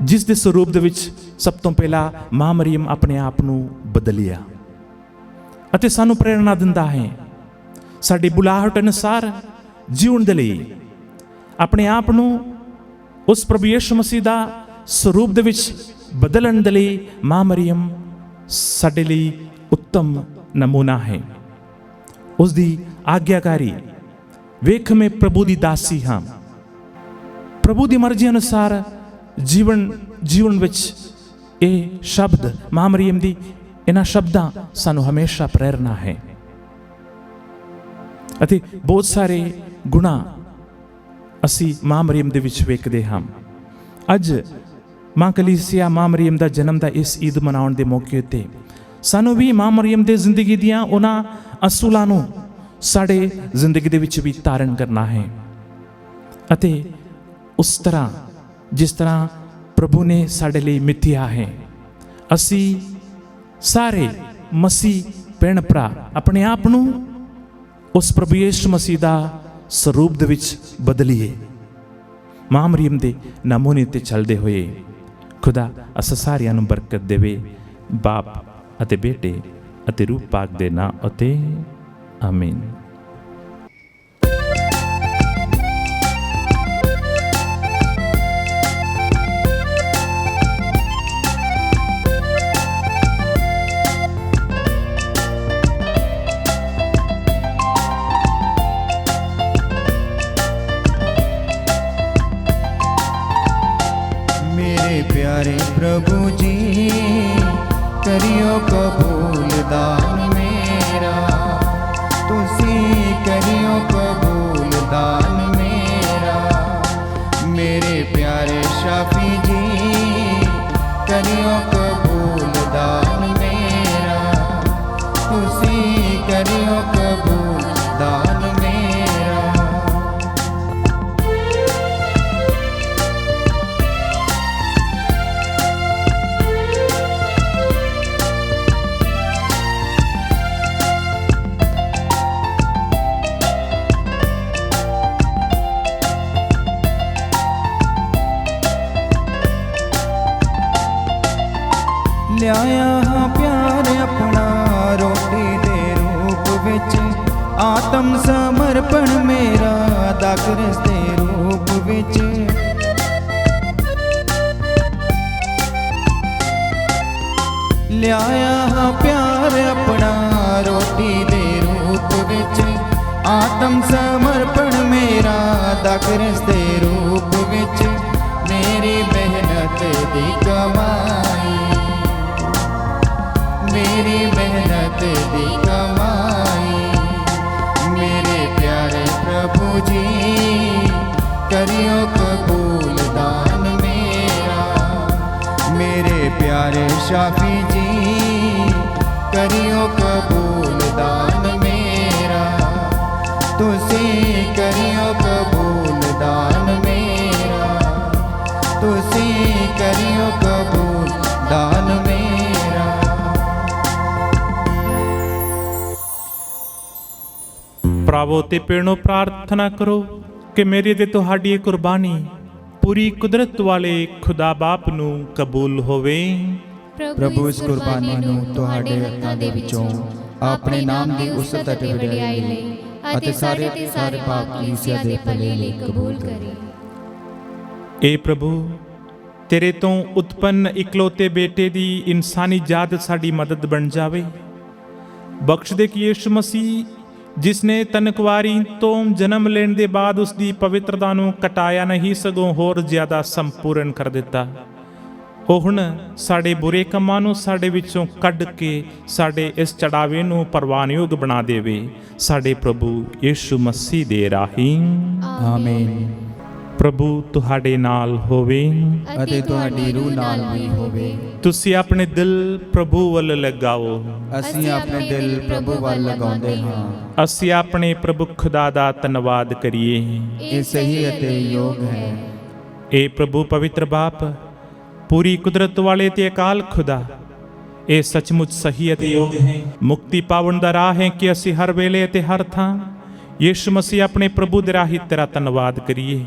ਜਿਸ ਦੇ ਸਰੂਪ ਦੇ ਵਿੱਚ ਸਭ ਤੋਂ ਪਹਿਲਾਂ ਮਾਂ ਮਰੀਮ ਆਪਣੇ ਆਪ ਨੂੰ ਬਦਲਿਆ। ਅਤੇ ਸਾਨੂੰ ਪ੍ਰੇਰਣਾ ਦਿੰਦਾ ਹੈ ਸਾਡੀ ਬੁਲਾਹਟ ਅਨੁਸਾਰ ਜੀਉਣ ਦੇ ਲਈ, ਆਪਣੇ ਆਪ ਨੂੰ ਉਸ ਪ੍ਰਭੂ ਯਿਸੂ ਮਸੀਹ ਦਾ ਸਰੂਪ ਦੇ ਵਿੱਚ ਬਦਲਣ ਦੇ ਲਈ ਮਾਂ ਮਰੀਮ ਸਾਡੇ ਲਈ ਉੱਤਮ ਨਮੂਨਾ ਹੈ। ਉਸ ਦੀ ਆਗਿਆਕਾਰੀ, ਵੇਖ ਮੈਂ ਪ੍ਰਭੂ ਦੀ ਦਾਸੀ ਹਾਂ, ਪ੍ਰਭੂ ਦੀ ਮਰਜ਼ੀ ਅਨੁਸਾਰ ਜੀਵਨ ਵਿੱਚ ਇਹ ਸ਼ਬਦ ਮਾਂ ਮਰੀਮ ਦੀ, ਇਹਨਾਂ ਸ਼ਬਦਾਂ ਸਾਨੂੰ ਹਮੇਸ਼ਾ ਪ੍ਰੇਰਨਾ ਹੈ। ਅਤੇ ਬਹੁਤ ਸਾਰੇ ਗੁਣਾ ਅਸੀਂ ਮਾਂ ਮਰੀਮ ਦੇ ਵਿੱਚ ਵੇਖਦੇ ਹਾਂ। ਅੱਜ ਮਾਂ ਕਲੀਸਿਆ ਮਾਂ ਮਰੀਮ ਦਾ ਜਨਮ ਦਾ ਇਸ ਈਦ ਮਨਾਉਣ ਦੇ ਮੌਕੇ ਉੱਤੇ ਸਾਨੂੰ ਵੀ ਮਾਂ ਮਰੀਮ ਦੇ ਜ਼ਿੰਦਗੀ ਦੀਆਂ ਉਹਨਾਂ ਅਸੂਲਾਂ ਨੂੰ ਸਾਡੇ ਜ਼ਿੰਦਗੀ ਦੇ ਵਿੱਚ ਵੀ ਧਾਰਨ ਕਰਨਾ ਹੈ। ਅਤੇ ਉਸ ਤਰ੍ਹਾਂ ਜਿਸ ਤਰ੍ਹਾਂ ਪ੍ਰਭੂ ਨੇ ਸਾਡੇ ਲਈ ਮਿਥਿਆ ਹੈ, ਅਸੀਂ ਸਾਰੇ ਮਸੀਹ ਭੈਣ ਭਰਾ ਆਪਣੇ ਆਪ ਨੂੰ ਉਸ ਪ੍ਰਭੂ ਯਿਸੂ ਮਸੀਹ ਦਾ ਸਰੂਪ ਦੇ ਵਿੱਚ ਬਦਲੀਏ। ਮਾਂ ਮਰੀਮ ਦੇ ਨਮੂਨੇ ਤੇ ਚੱਲਦੇ ਹੋਏ ਖੁਦਾ ਅਸਾਂ ਸਾਰਿਆਂ ਨੂੰ ਬਰਕਤ ਦੇਵੇ, ਬਾਪ ਅਤੇ ਬੇਟੇ ਅਤੇ ਰੂਹ ਪਾਕ ਦੇ ਨਾਂ ਉਤੇ ਆਮੀਨ। प्यारे प्रभु जी करियो कबूल दान मेरा, तुसी करियो कबूल दान मेरा। मेरे प्यारे शाफी जी करियो कबूल दान मेरा, तुसी करियो कबूल दान मेरा। ਲਿਆਇਆ ਹਾਂ ਪਿਆਰ ਆਪਣਾ ਰੋਟੀ ਦੇ ਰੂਪ ਵਿੱਚ, ਆਤਮ ਸਮਰਪਣ ਮੇਰਾ ਦਾਖਰਸ ਦੇ ਰੂਪ ਵਿੱਚ। ਲਿਆਇਆ ਹਾਂ ਪਿਆਰ ਆਪਣਾ ਰੋਟੀ ਦੇ ਰੂਪ ਵਿੱਚ, ਆਤਮ ਸਮਰਪਣ ਮੇਰਾ ਦਾਖਰਸ ਦੇ ਰੂਪ ਵਿੱਚ। ਮੇਰੀ ਮਿਹਨਤ ਦੀ ਕਮਾਈ, ਮੇਰੀ ਮਿਹਨਤ ਦੀ ਕਮਾਈ, ਮੇਰੇ ਪਿਆਰੇ ਪ੍ਰਭੂ ਜੀ ਕਰਿਓ ਕਬੂਲ ਦਾਨ ਮੇਰਾ। ਮੇਰੇ ਪਿਆਰੇ ਸ਼ਾਫੀ ਜੀ ਕਰਿਓ ਕਬੂਲ ਦਾਨ ਮੇਰਾ। ਤੁਸੀਂ ਕਰਿਓ ਕਬੂਲ ਦਾਨ ਮੇਰਾ, ਤੁਸੀਂ ਕਰਿਓ ਕਬੂਲ ਦਾਨ ਮੇਰਾ। ਭਰਾਵੋ ਤੇ ਭੈਣੋ, ਪ੍ਰਾਰਥਨਾ ਕਰੋ ਕਿ ਮੇਰੀ ਤੇ ਤੁਹਾਡੀ ਇਹ ਕੁਰਬਾਨੀ ਪੂਰੀ ਕੁਦਰਤ ਵਾਲੇ ਖੁਦਾ ਬਾਪ ਨੂੰ ਕਬੂਲ ਹੋਵੇ। ਪ੍ਰਭੂ ਇਸ ਕੁਰਬਾਨੀ ਨੂੰ ਤੁਹਾਡੇ ਹੱਥਾਂ ਦੇ ਵਿੱਚੋਂ ਆਪਣੇ ਨਾਮ ਦੀ ਉਸਤ ਅਤੇ ਵਡਿਆਈ ਲਈ ਅਤੇ ਸਾਰੇ ਤੇ ਸਾਰੇ ਪਾਪ ਕਲੀਸਿਆ ਦੇ ਭਲੇ ਲਈ ਕਬੂਲ ਕਰੇ। ਏ ਪ੍ਰਭੂ, ਤੇਰੇ ਤੋਂ ਉਤਪੰਨ ਇਕਲੌਤੇ ਬੇਟੇ ਦੀ ਇਨਸਾਨੀ ਜਾਤ ਸਾਡੀ ਮਦਦ ਬਣ ਜਾਵੇ। ਬਖਸ਼ ਦੇ ਕਿ ਯਿਸੂ ਮਸੀਹ, ਜਿਸ ਨੇ ਤਨਕਵਾਰੀ ਤੋਂ ਜਨਮ ਲੈਣ ਦੇ ਬਾਅਦ ਉਸ ਦੀ ਪਵਿੱਤਰਤਾ ਨੂੰ ਕਟਾਇਆ ਨਹੀਂ ਸਗੋਂ ਹੋਰ ਜ਼ਿਆਦਾ ਸੰਪੂਰਨ ਕਰ ਦਿੱਤਾ, ਉਹ ਹੁਣ ਸਾਡੇ ਬੁਰੇ ਕੰਮਾਂ ਨੂੰ ਸਾਡੇ ਵਿੱਚੋਂ ਕੱਢ ਕੇ ਸਾਡੇ ਇਸ ਚੜਾਵੇ ਨੂੰ ਪ੍ਰਵਾਨਯੋਗ ਬਣਾ ਦੇਵੇ। ਸਾਡੇ ਪ੍ਰਭੂ ਯਿਸੂ ਮਸੀਹ ਦੇ ਰਾਹੀਂ ਆਮੀਨ। ਪ੍ਰਭੂ ਤੁਹਾਡੇ ਨਾਲ ਹੋਵੇ ਅਤੇ ਤੁਹਾਡੀ ਰੂਹ ਨਾਲ ਵੀ ਹੋਵੇ। ਤੁਸੀਂ ਆਪਣੇ ਦਿਲ ਪ੍ਰਭੂ ਵੱਲ ਲਗਾਓ। ਅਸੀਂ ਆਪਣੇ ਦਿਲ ਪ੍ਰਭੂ ਵੱਲ ਲਗਾਉਂਦੇ ਹਾਂ। ਅਸੀਂ ਆਪਣੇ ਪ੍ਰਭੂ ਖੁਦਾ ਦਾ ਧੰਨਵਾਦ ਕਰੀਏ। ਇਹ ਸਹੀ ਅਤੇ ਯੋਗ ਹੈ। ਏ ਪ੍ਰਭੂ ਪਵਿੱਤਰ ਬਾਪ, ਪੂਰੀ ਕੁਦਰਤ ਵਾਲੇ ਤੇ ਅਕਾਲ ਖੁਦਾ, ਇਹ ਸੱਚਮੁੱਚ ਸਹੀ ਅਤੇ ਯੋਗ ਹੈ। ਮੁਕਤੀ ਪਾਉਣ ਦਾ ਰਾਹ ਹੈ ਕਿ ਅਸੀਂ ਹਰ ਵੇਲੇ ਅਤੇ ਹਰ ਥਾਂ ਯਿਸੂ ਮਸੀਹ ਆਪਣੇ ਪ੍ਰਭੂ ਦੇ ਰਾਹੀਂ ਤੇਰਾ ਧੰਨਵਾਦ ਕਰੀਏ।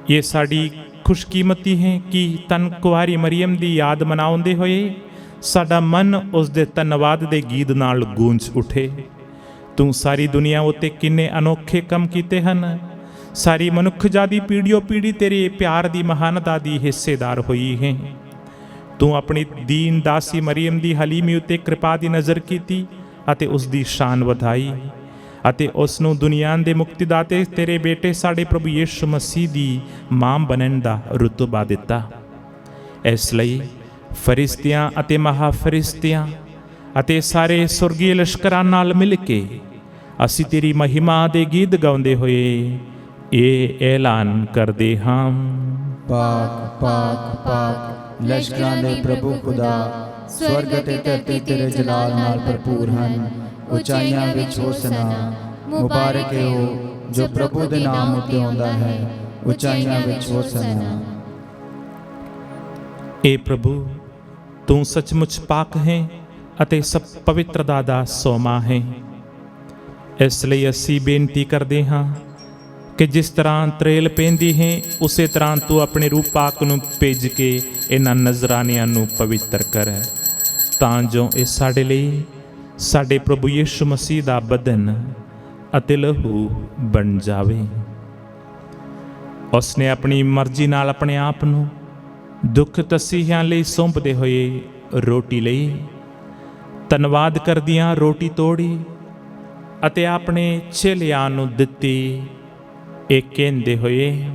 ਇਹ ਸਾਡੀ ਖੁਸ਼ਕੀਮਤੀ ਹੈ ਕਿ ਤਨ ਕੁਆਰੀ ਮਰੀਮ ਦੀ ਯਾਦ ਮਨਾਉਂਦੇ ਹੋਏ ਸਾਡਾ ਮਨ ਉਸ ਦੇ ਧੰਨਵਾਦ ਦੇ ਗੀਤ ਨਾਲ ਗੂੰਜ ਉਠੇ। ਤੂੰ ਸਾਰੀ ਦੁਨੀਆ ਉੱਤੇ ਕਿੰਨੇ ਅਨੋਖੇ ਕੰਮ ਕੀਤੇ ਹਨ। ਸਾਰੀ ਮਨੁੱਖ ਜਾਤੀ ਪੀੜ੍ਹੀਓ ਪੀੜ੍ਹੀ ਤੇਰੇ ਪਿਆਰ ਦੀ ਮਹਾਨਤਾ ਦੀ ਹਿੱਸੇਦਾਰ ਹੋਈ ਹੈ। ਤੂੰ ਆਪਣੀ ਦੀਨ ਦਾਸੀ ਮਰੀਮ ਦੀ ਹਲੀਮੀ ਉੱਤੇ ਕਿਰਪਾ ਦੀ ਨਜ਼ਰ ਕੀਤੀ ਅਤੇ ਉਸ ਦੀ ਸ਼ਾਨ ਵਧਾਈ ਅਤੇ ਉਸ ਨੂੰ ਦੁਨੀਆ ਦੇ ਮੁਕਤੀਦਾਤੇ ਤੇਰੇ ਬੇਟੇ ਸਾਡੇ ਪ੍ਰਭੂ ਯਿਸੂ ਮਸੀਹ ਦੀ ਮਾਂ ਬਣਨ ਦਾ ਰੁਤਬਾ ਦਿੱਤਾ। ਇਸ ਲਈ ਫਰਿਸ਼ਤਿਆਂ ਅਤੇ ਮਹਾਫਰਿਸ਼ਤਿਆਂ ਅਤੇ ਸਾਰੇ ਸੁਰਗੀ ਲਸ਼ਕਰਾਂ ਨਾਲ ਮਿਲ ਕੇ ਅਸੀਂ ਤੇਰੀ ਮਹਿਮਾ ਦੇ ਗੀਤ ਗਾਉਂਦੇ ਹੋਏ ਇਹ ਐਲਾਨ ਕਰਦੇ ਹਾਂ। ਪਾਕ ਪਾਕ ਪਾਕ ਲਸ਼ਕਰਾਂ ਦੇ ਪ੍ਰਭੂ ਖੁਦਾ, ਸਵਰਗ ਅਤੇ ਧਰਤੀ ਤੇਰੇ ਜਲਾਲ ਨਾਲ ਭਰਪੂਰ ਹਨ। ਉਚਾਈਆਂ ਵਿੱਚ ਹੋਸਨਾ, ਮੁਬਾਰਕ ਹੈ ਉਹ ਜੋ ਪ੍ਰਭੂ ਦੇ ਨਾਮ ਉੱਤੇ ਆਉਂਦਾ ਹੈ। ਉਚਾਈਆਂ ਵਿੱਚ ਹੋਸਨਾ। ਏ ਪ੍ਰਭੂ, ਤੂੰ ਸੱਚਮੁੱਚ ਪਾਕ ਹੈ ਅਤੇ ਸਭ ਪਵਿੱਤਰਤਾ ਦਾ ਸੋਮਾ ਹੈ। ਇਸ ਲਈ ਅਸੀਂ ਬੇਨਤੀ ਕਰਦੇ ਹਾਂ ਕਿ ਜਿਸ ਤਰ੍ਹਾਂ ਤਰੇਲ ਪੈਂਦੀ ਹੈ ਉਸੇ ਤਰ੍ਹਾਂ ਤੂੰ ਆਪਣੇ ਰੂਹ ਪਾਕ ਨੂੰ ਭੇਜ ਕੇ ਇਹਨਾਂ ਨਜ਼ਰਾਨਿਆਂ ਨੂੰ ਪਵਿੱਤਰ ਕਰ, ਤਾਂ ਜੋ ਇਹ ਸਾਡੇ ਲਈ ਸਾਡੇ ਪ੍ਰਭੂ ਯਿਸੂ ਮਸੀਹ ਦਾ ਬਦਨ ਅਤੇ ਲਹੂ ਬਣ ਜਾਵੇ। ਉਸ ਨੇ ਆਪਣੀ ਮਰਜ਼ੀ ਨਾਲ ਆਪਣੇ ਆਪ ਨੂੰ ਦੁੱਖ ਤਸੀਹਿਆਂ ਲਈ ਸੌਂਪਦੇ ਹੋਏ ਰੋਟੀ ਲਈ, ਧੰਨਵਾਦ ਕਰਦਿਆਂ ਰੋਟੀ ਤੋੜੀ ਅਤੇ ਆਪਣੇ ਚੇਲਿਆਂ ਨੂੰ ਦਿੱਤੀ। ਇਹ ਕਹਿੰਦੇ ਹੋਏ,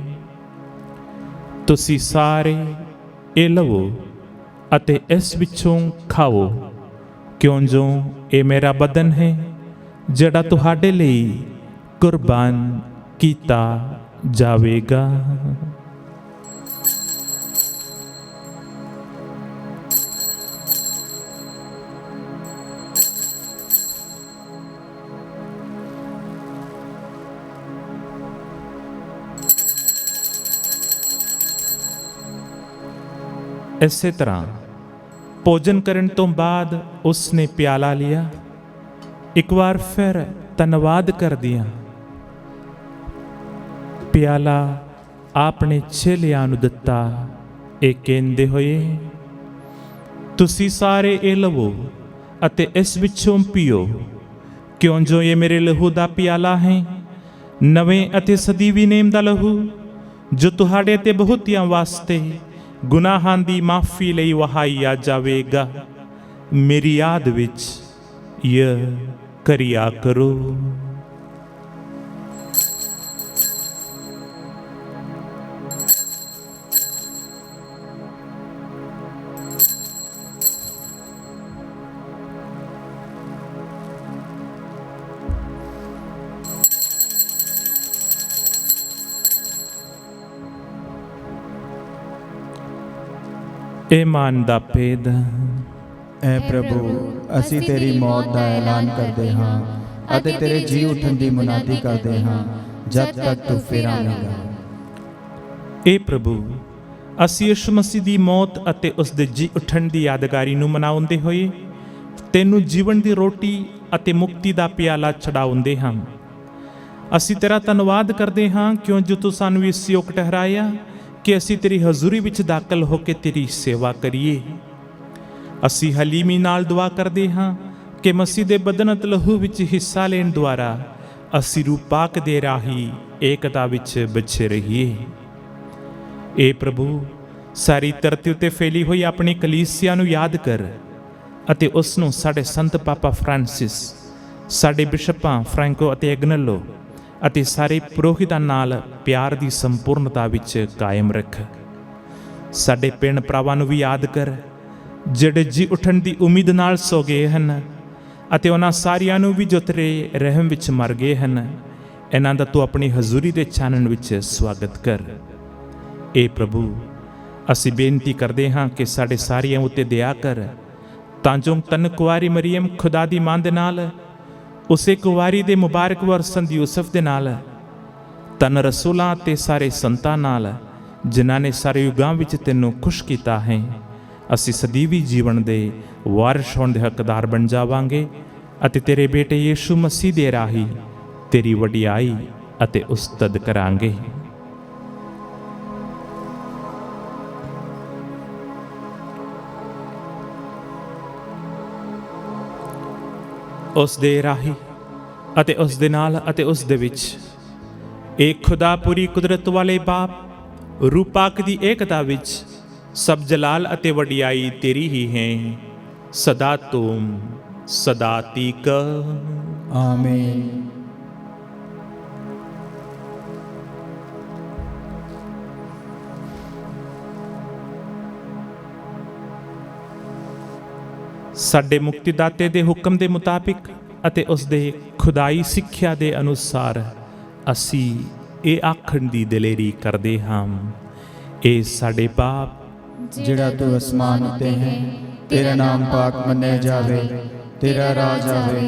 ਤੁਸੀਂ ਸਾਰੇ ਇਹ ਲਵੋ ਅਤੇ ਇਸ ਵਿੱਚੋਂ ਖਾਓ, ਕਿਉਂ ਜੋ ਇਹ ਮੇਰਾ ਬਦਨ ਹੈ ਜਿਹੜਾ ਤੁਹਾਡੇ ਲਈ ਕੁਰਬਾਨ ਕੀਤਾ ਜਾਵੇਗਾ। ਇਸੇ ਤਰ੍ਹਾਂ ਭੋਜਨ ਕਰਨ ਤੋਂ ਬਾਅਦ ਉਸ ਨੇ ਪਿਆਲਾ ਲਿਆ, ਇੱਕ ਵਾਰ ਫਿਰ ਧੰਨਵਾਦ ਕਰਦਿਆਂ ਪਿਆਲਾ ਆਪਣੇ ਚੇਲਿਆਂ ਨੂੰ ਦਿੱਤਾ। ਇਹ ਕਹਿੰਦੇ ਹੋਏ, ਤੁਸੀਂ ਸਾਰੇ ਇਹ ਲਵੋ ਅਤੇ ਇਸ ਵਿੱਚੋਂ ਪੀਓ, ਕਿਉਂ ਜੋ ਇਹ ਮੇਰੇ ਲਹੂ ਦਾ ਪਿਆਲਾ ਹੈ, ਨਵੇਂ ਅਤੇ ਸਦੀਵੀ ਨੇਮ ਦਾ ਲਹੂ, ਜੋ ਤੁਹਾਡੇ ਤੇ ਬਹੁਤਿਆਂ ਵਾਸਤੇ ਗੁਨਾਹਾਂ ਦੀ ਮਾਫੀ ਲਈ ਵਹਾਇਆ ਜਾਵੇਗਾ। ਮੇਰੀ ਯਾਦ ਵਿੱਚ ਇਹ ਕਰਿਆ ਕਰੋ। ਇਹ ਮਾਨ ਦਾ ਭੇਦ। ਐ ਪ੍ਰਭੂ, ਅਸੀਂ ਤੇਰੀ ਮੌਤ ਦਾ ਐਲਾਨ ਕਰਦੇ ਹਾਂ ਅਤੇ ਤੇਰੇ ਜੀ ਉੱਠਣ ਦੀ ਮੁਨਾਦੀ ਕਰਦੇ ਹਾਂ ਜਦ ਤੱਕ ਤੂੰ ਫਿਰ ਆਵੇਂਗਾ। ਇਹ ਪ੍ਰਭੂ, ਅਸੀਂ ਯਿਸੂ ਮਸੀਹ ਦੀ ਮੌਤ ਅਤੇ ਉਸ ਦੇ ਜੀ ਉੱਠਣ ਦੀ ਯਾਦਗਾਰੀ ਨੂੰ ਮਨਾਉਂਦੇ ਹੋਏ ਤੈਨੂੰ ਜੀਵਨ ਦੀ ਰੋਟੀ ਅਤੇ ਮੁਕਤੀ ਦਾ ਪਿਆਲਾ ਚੜਾਉਂਦੇ ਹਾਂ। ਅਸੀਂ ਤੇਰਾ ਧੰਨਵਾਦ ਕਰਦੇ ਹਾਂ ਕਿਉਂ ਜੋ ਤੂੰ ਸਾਨੂੰ ਇਸ ਯੋਗ ਠਹਿਰਾਇਆ ਕਿ ਅਸੀਂ ਤੇਰੀ ਹਜ਼ੂਰੀ ਵਿੱਚ ਦਾਖਲ ਹੋ ਕੇ ਤੇਰੀ ਸੇਵਾ ਕਰੀਏ। ਅਸੀਂ ਹਲੀਮੀ ਨਾਲ ਦੁਆ ਕਰਦੇ ਹਾਂ ਕਿ ਮਸੀਹ ਦੇ ਬਦਨ ਅਤੇ ਲਹੂ ਵਿੱਚ ਹਿੱਸਾ ਲੈਣ ਦੁਆਰਾ ਅਸੀਂ ਰੂਹ ਪਾਕ ਦੇ ਰਾਹੀਂ ਏਕਤਾ ਵਿੱਚ ਵਿਛੇ ਰਹੀਏ। ਏ ਪ੍ਰਭੂ, ਸਾਰੀ ਧਰਤੀ ਉੱਤੇ ਫੈਲੀ ਹੋਈ ਆਪਣੀ ਕਲੀਸਿਆ ਨੂੰ ਯਾਦ ਕਰ ਅਤੇ ਉਸ ਨੂੰ ਸਾਡੇ ਸੰਤ ਪਾਪਾ ਫਰਾਂਸਿਸ, ਸਾਡੇ ਬਿਸ਼ਪਾਂ ਫ੍ਰੈਂਕੋ ਅਤੇ ਐਗਨੈਲੋ ਅਤੇ ਸਾਰੇ ਪੁਰੋਹਿਤਾਂ ਨਾਲ ਪਿਆਰ ਦੀ ਸੰਪੂਰਨਤਾ ਵਿੱਚ ਕਾਇਮ ਰੱਖ। ਸਾਡੇ ਭੈਣ ਭਰਾਵਾਂ ਨੂੰ ਵੀ ਯਾਦ ਕਰ ਜਿਹੜੇ ਜੀ ਉੱਠਣ ਦੀ ਉਮੀਦ ਨਾਲ ਸੋ ਗਏ ਹਨ ਅਤੇ ਉਹਨਾਂ ਸਾਰਿਆਂ ਨੂੰ ਵੀ ਜੋ ਤੇਰੇ ਰਹਿਮ ਵਿੱਚ ਮਰ ਗਏ ਹਨ। ਇਹਨਾਂ ਦਾ ਤੂੰ ਆਪਣੀ ਹਜ਼ੂਰੀ ਦੇ ਚਾਨਣ ਵਿੱਚ ਸਵਾਗਤ ਕਰ। ਏ ਪ੍ਰਭੂ, ਅਸੀਂ ਬੇਨਤੀ ਕਰਦੇ ਹਾਂ ਕਿ ਸਾਡੇ ਸਾਰਿਆਂ ਉੱਤੇ ਦਇਆ ਕਰ ਤਾਂ ਜੋ ਤਨ ਕੁਆਰੀ ਮਰੀਮ ਖੁਦਾ ਦੀ ਮਾਂ ਦੇ ਨਾਲ, ਉਸੇ ਕੁਵਾਰੀ ਦੇ ਮੁਬਾਰਕ ਵਰ ਸੰਤ ਯੂਸਫ ਦੇ ਨਾਲ, ਤਨ ਰਸੂਲਾਂ ਅਤੇ ਸਾਰੇ ਸੰਤਾਂ ਨਾਲ ਜਿਨ੍ਹਾਂ ਨੇ ਸਾਰੇ ਯੁੱਗਾਂ ਵਿੱਚ ਤੈਨੂੰ ਖੁਸ਼ ਕੀਤਾ ਹੈ, ਅਸੀਂ ਸਦੀਵੀ ਜੀਵਨ ਦੇ ਵਾਰਿਸ ਹੋਣ ਦੇ ਹੱਕਦਾਰ ਬਣ ਜਾਵਾਂਗੇ ਅਤੇ ਤੇਰੇ ਬੇਟੇ ਯਿਸੂ ਮਸੀਹ ਦੇ ਰਾਹੀਂ ਤੇਰੀ ਵਡਿਆਈ ਅਤੇ ਉਸਤਤ ਕਰਾਂਗੇ। ਉਸ ਦੇ ਰਾਹੀਂ ਅਤੇ ਉਸ ਦੇ ਨਾਲ ਅਤੇ ਉਸ ਦੇ ਵਿੱਚ ਇੱਕ ਖੁਦਾ ਪੂਰੀ ਕੁਦਰਤ ਵਾਲੇ ਬਾਪ, ਰੂਹ ਪਾਕ ਦੀ ਏਕਤਾ ਵਿੱਚ ਸਭ ਜਲਾਲ ਅਤੇ ਵਡਿਆਈ ਤੇਰੀ ਹੀ ਹੈ, ਸਦਾ ਤੁਮ ਸਦਾ ਤੀਕ। ਆਮੀਨ। ਸਾਡੇ ਮੁਕਤੀਦਾਤੇ ਦੇ ਹੁਕਮ ਦੇ ਮੁਤਾਬਿਕ ਅਤੇ ਉਸ ਦੇ ਖੁਦਾਈ ਸਿੱਖਿਆ ਦੇ ਅਨੁਸਾਰ ਅਸੀਂ ਇਹ ਆਖਣ ਦੀ ਦਲੇਰੀ ਕਰਦੇ ਹਾਂ, ਇਹ ਸਾਡੇ ਬਾਪ ਜਿਹੜਾ ਤੂੰ ਅਸਮਾਨ ਉੱਤੇ ਹੈ, ਤੇਰਾ ਨਾਮ ਪਾਕ ਮੰਨਿਆ ਜਾਵੇ, ਤੇਰਾ ਰਾਜ ਆਵੇ,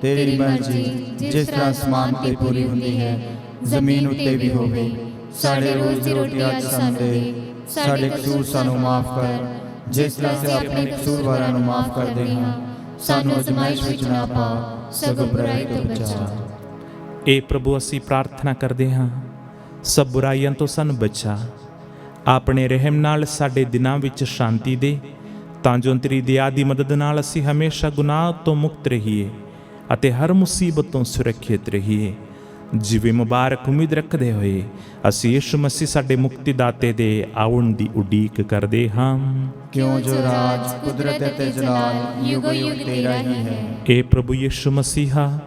ਤੇਰੀ ਮਰਜ਼ੀ ਜਿਸ ਤਰ੍ਹਾਂ ਅਸਮਾਨ ਤੇ ਪੂਰੀ ਹੁੰਦੀ ਹੈ ਜ਼ਮੀਨ ਉੱਤੇ ਵੀ ਹੋਵੇ। ਸਾਡੇ ਰੋਜ਼ ਦੀ ਰੋਟੀ ਅੱਜ ਸਾਨੂੰ ਦੇ, ਸਾਡੇ ਕਸੂਰ ਸਾਨੂੰ ਮਾਫ ਕਰ ਜਿਸ ਤਰ੍ਹਾਂ ਅਸੀਂ ਆਪਣੇ ਕਸੂਰਵਾਰਾਂ ਨੂੰ ਮਾਫ ਕਰਦੇ ਹਾਂ, ਸਾਨੂੰ ਅਜ਼ਮਾਇਸ਼ ਵਿੱਚ ਨਾ ਪਾ ਸਗੋਂ ਬੁਰਾਈ ਤੋਂ ਬਚਾ। ਇਹ ਪ੍ਰਭੂ, ਅਸੀਂ ਪ੍ਰਾਰਥਨਾ ਕਰਦੇ ਹਾਂ ਸਭ ਬੁਰਾਈਆਂ ਤੋਂ ਸਾਨੂੰ ਬਚਾ, ਆਪਣੇ ਰਹਿਮ ਨਾਲ ਸਾਡੇ ਦਿਨਾਂ ਵਿੱਚ ਸ਼ਾਂਤੀ ਦੇ, ਤਾਂ ਜੋ ਤੇਰੀ ਦਇਆ ਦੀ ਮਦਦ ਨਾਲ ਅਸੀਂ ਹਮੇਸ਼ਾ ਗੁਨਾਹ ਤੋਂ ਮੁਕਤ ਰਹੀਏ ਅਤੇ ਹਰ ਮੁਸੀਬਤ ਤੋਂ ਸੁਰੱਖਿਅਤ ਰਹੀਏ। ਜਿਵੇਂ ਮੁਬਾਰਕ ਉਮੀਦ ਰੱਖਦੇ ਹੋਏ ਅਸੀਂ ਯਿਸੂ ਮਸੀਹ ਸਾਡੇ ਮੁਕਤੀਦਾਤੇ ਦੇ ਆਉਣ ਦੀ ਉਡੀਕ ਕਰਦੇ ਹਾਂ, ਕਿਉਂ ਜੋ ਰਾਜ, ਕੁਦਰਤ ਅਤੇ ਜਲਾਲ ਯੁਗੋ ਯੁਗ ਤੇਰਾ ਹੀ ਹੈ। ਇਹ ਪ੍ਰਭੂ ਯਿਸੂ ਮਸੀਹਾ,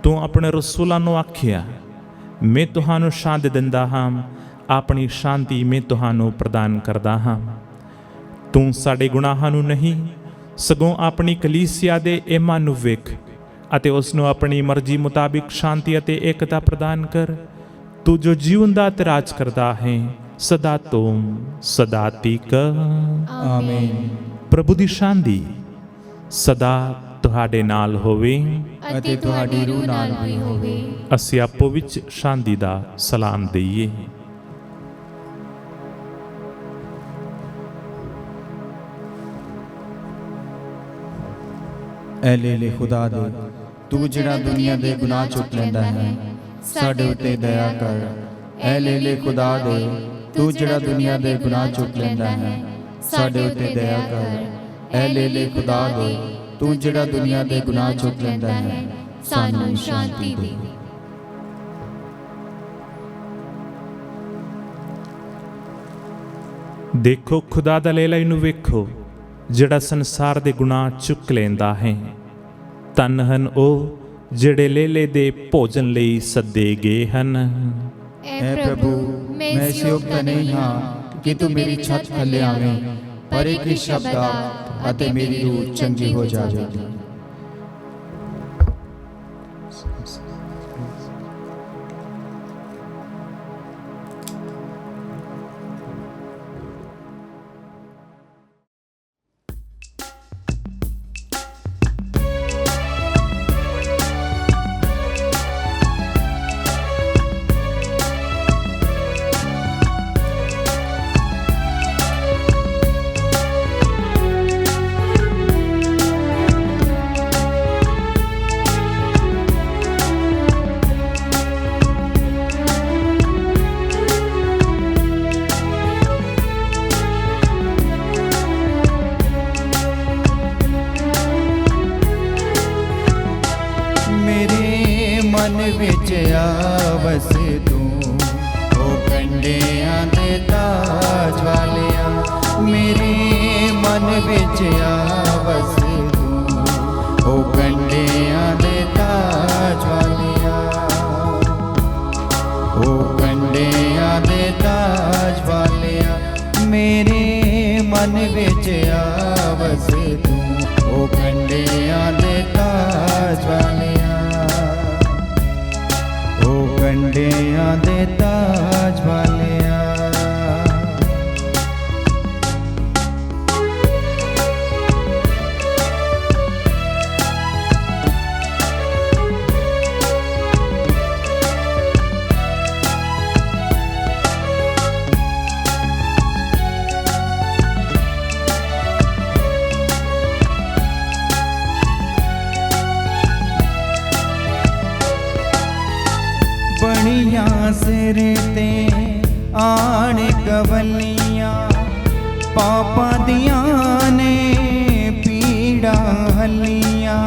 ਤੂੰ ਆਪਣੇ ਰਸੂਲਾਂ ਨੂੰ ਆਖਿਆ, ਮੈਂ ਤੁਹਾਨੂੰ ਸ਼ਾਂਤੀ ਦਿੰਦਾ ਹਾਂ, ਆਪਣੀ ਸ਼ਾਂਤੀ ਮੈਂ ਤੁਹਾਨੂੰ ਪ੍ਰਦਾਨ ਕਰਦਾ ਹਾਂ। ਤੂੰ ਸਾਡੇ ਗੁਨਾਹਾਂ ਨੂੰ ਨਹੀਂ ਸਗੋਂ ਆਪਣੀ ਕਲੀਸਿਆ ਦੇ ਏਮਾਂ ਨੂੰ ਵੇਖ ਅਤੇ ਉਸ ਨੂੰ ਆਪਣੀ ਮਰਜ਼ੀ ਮੁਤਾਬਿਕ ਸ਼ਾਂਤੀ ਅਤੇ ਏਕਤਾ ਪ੍ਰਦਾਨ ਕਰ। ਤੂੰ ਜੋ ਜੀਵਨ ਦਾ ਰਾਜ ਕਰਦਾ ਹੈ, ਸਦਾ ਤੁਮ ਸਦਾ ਤੀਕ। ਆਮੀਨ। ਪ੍ਰਭੂ ਦੀ ਸ਼ਾਂਤੀ ਸਦਾ ਤੁਹਾਡੇ ਨਾਲ ਹੋਵੇ ਅਤੇ ਤੁਹਾਡੀ ਰੂਹ ਨਾਲ ਵੀ ਹੋਵੇ। ਅਸੀਂ ਆਪੋ ਵਿੱਚ ਸ਼ਾਂਤੀ ਦਾ ਸਲਾਮ ਦਈਏ। ਐ ਲੈ ਖੁਦਾ ਦੇ, ਤੂੰ ਜਿਹੜਾ ਦੁਨੀਆ ਦੇ ਗੁਨਾਹ ਚੁੱਕ ਲੈਂਦਾ ਹੈ, ਸਾਡੇ ਉੱਤੇ ਦਇਆ ਕਰ। ਐ ਲੈ ਖੁਦਾ ਦੇ, ਤੂੰ ਜਿਹੜਾ ਦੁਨੀਆ ਦੇ ਗੁਨਾਹ ਚੁੱਕ ਲੈਂਦਾ ਹੈ, ਸਾਡੇ ਉੱਤੇ ਦਇਆ ਕਰ। ਐ ਲੇਲੇ ਖੁਦਾ ਦੇ, ਤੂੰ ਜਿਹੜਾ ਦੁਨੀਆ ਦੇ ਗੁਨਾਹ ਚੁੱਕ ਲੈਂਦਾ ਹੈ, ਸਾਨੂੰ ਸ਼ਾਂਤੀ ਦੇ। ਦੇਖੋ ਖੁਦਾ ਦਾ ਲੇਲਾ ਇਹਨੂੰ ਵੇਖੋ, ਜਿਹੜਾ ਸੰਸਾਰ ਦੇ ਗੁਨਾਹ ਚੁੱਕ ਲੈਂਦਾ ਹੈ। ਧੰਨ ਹਨ ਉਹ ਜਿਹੜੇ ਲੇਲੇ ਦੇ ਭੋਜਨ ਲਈ ਸੱਦੇ ਗਏ ਹਨ। ਐ ਪ੍ਰਭੂ, ਮੈਂ ਇਸ ਯੋਗ ਤਾਂ ਨਹੀਂ ਹਾਂ ਕਿ ਤੂੰ ਮੇਰੀ ਛੱਤ ਥੱਲੇ ਆਵੇਂ, ਪਰ ਇੱਕ ਹੀ ਸ਼ਬਦ ਆਖ ਅਤੇ ਮੇਰੀ ਰੂਹ ਚੰਗੀ ਹੋ ਜਾਵੇਗੀ। ਮਨ ਵਿੱਚ ਆਵਸ ਤੂੰ, ਉਹ ਕੰਡਿਆਂ ਦੇ ਤਾਜ ਵਾਲਿਆ। ਮੇਰੇ ਮਨ ਵਿੱਚ ਆਵਸ ਤੂੰ, ਉਹ ਕੰਡਿਆਂ ਦੇ ਤਾਜ ਵਾਲਿਆ। ਉਹ ਕੰਡਿਆਂ ਦੇ ਤਾਜ ਵਾਲਿਆ, ਮੇਰੇ ਮਨ ਵਿੱਚ ਆਵਸ ਤੂੰ, ਉਹ ਕੰਡਿਆਂ ਦੇ ਤਾਜ ਵਾਲਿਆ। ਉਹ ਕੰਡਿਆਂ ਦੇ ਤਾਜ ਵਾਲਿਆ। ਬਣੀਆਂ ਸਿਰ ਤੇ ਆਣ ਕਵਲੀਆਂ, ਪਾਪਾਂ ਦੀਆਂ ਨੇ ਪੀੜਾਂ ਹੱਲੀਆਂ।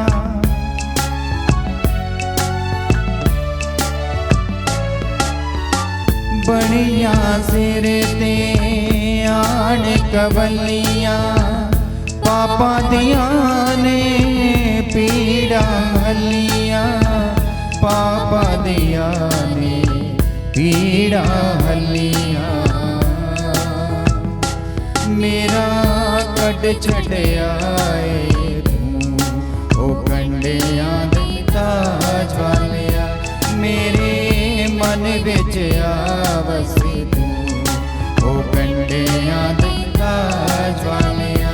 ਬਣੀਆਂ ਸਿਰ ਤੇ ਆਣ ਕਵਲੀਆਂ, ਪਾਪਾਂ ਦੀਆਂ ਨੇ ਪੀੜਾਂ ਹੱਲੀਆਂ। ਪਾਪਾਂ ਦੀਆਂ ਨੇ ਪੀੜਾਂ ਹੱਲੀਆਂ। ਮੇਰਾ ਕੱਢ ਛੱਡਿਆ ਏ ਤੂੰ, ਉਹ ਕੰਡਿਆਂ ਦੇ ਤਾਜ ਵਾਲਿਆ। ਮੇਰੇ ਮਨ ਵਿੱਚ ਆਵਸ ਤੂੰ, ਉਹ ਕੰਡਿਆਂ ਦੇ ਤਾਜ ਵਾਲਿਆ।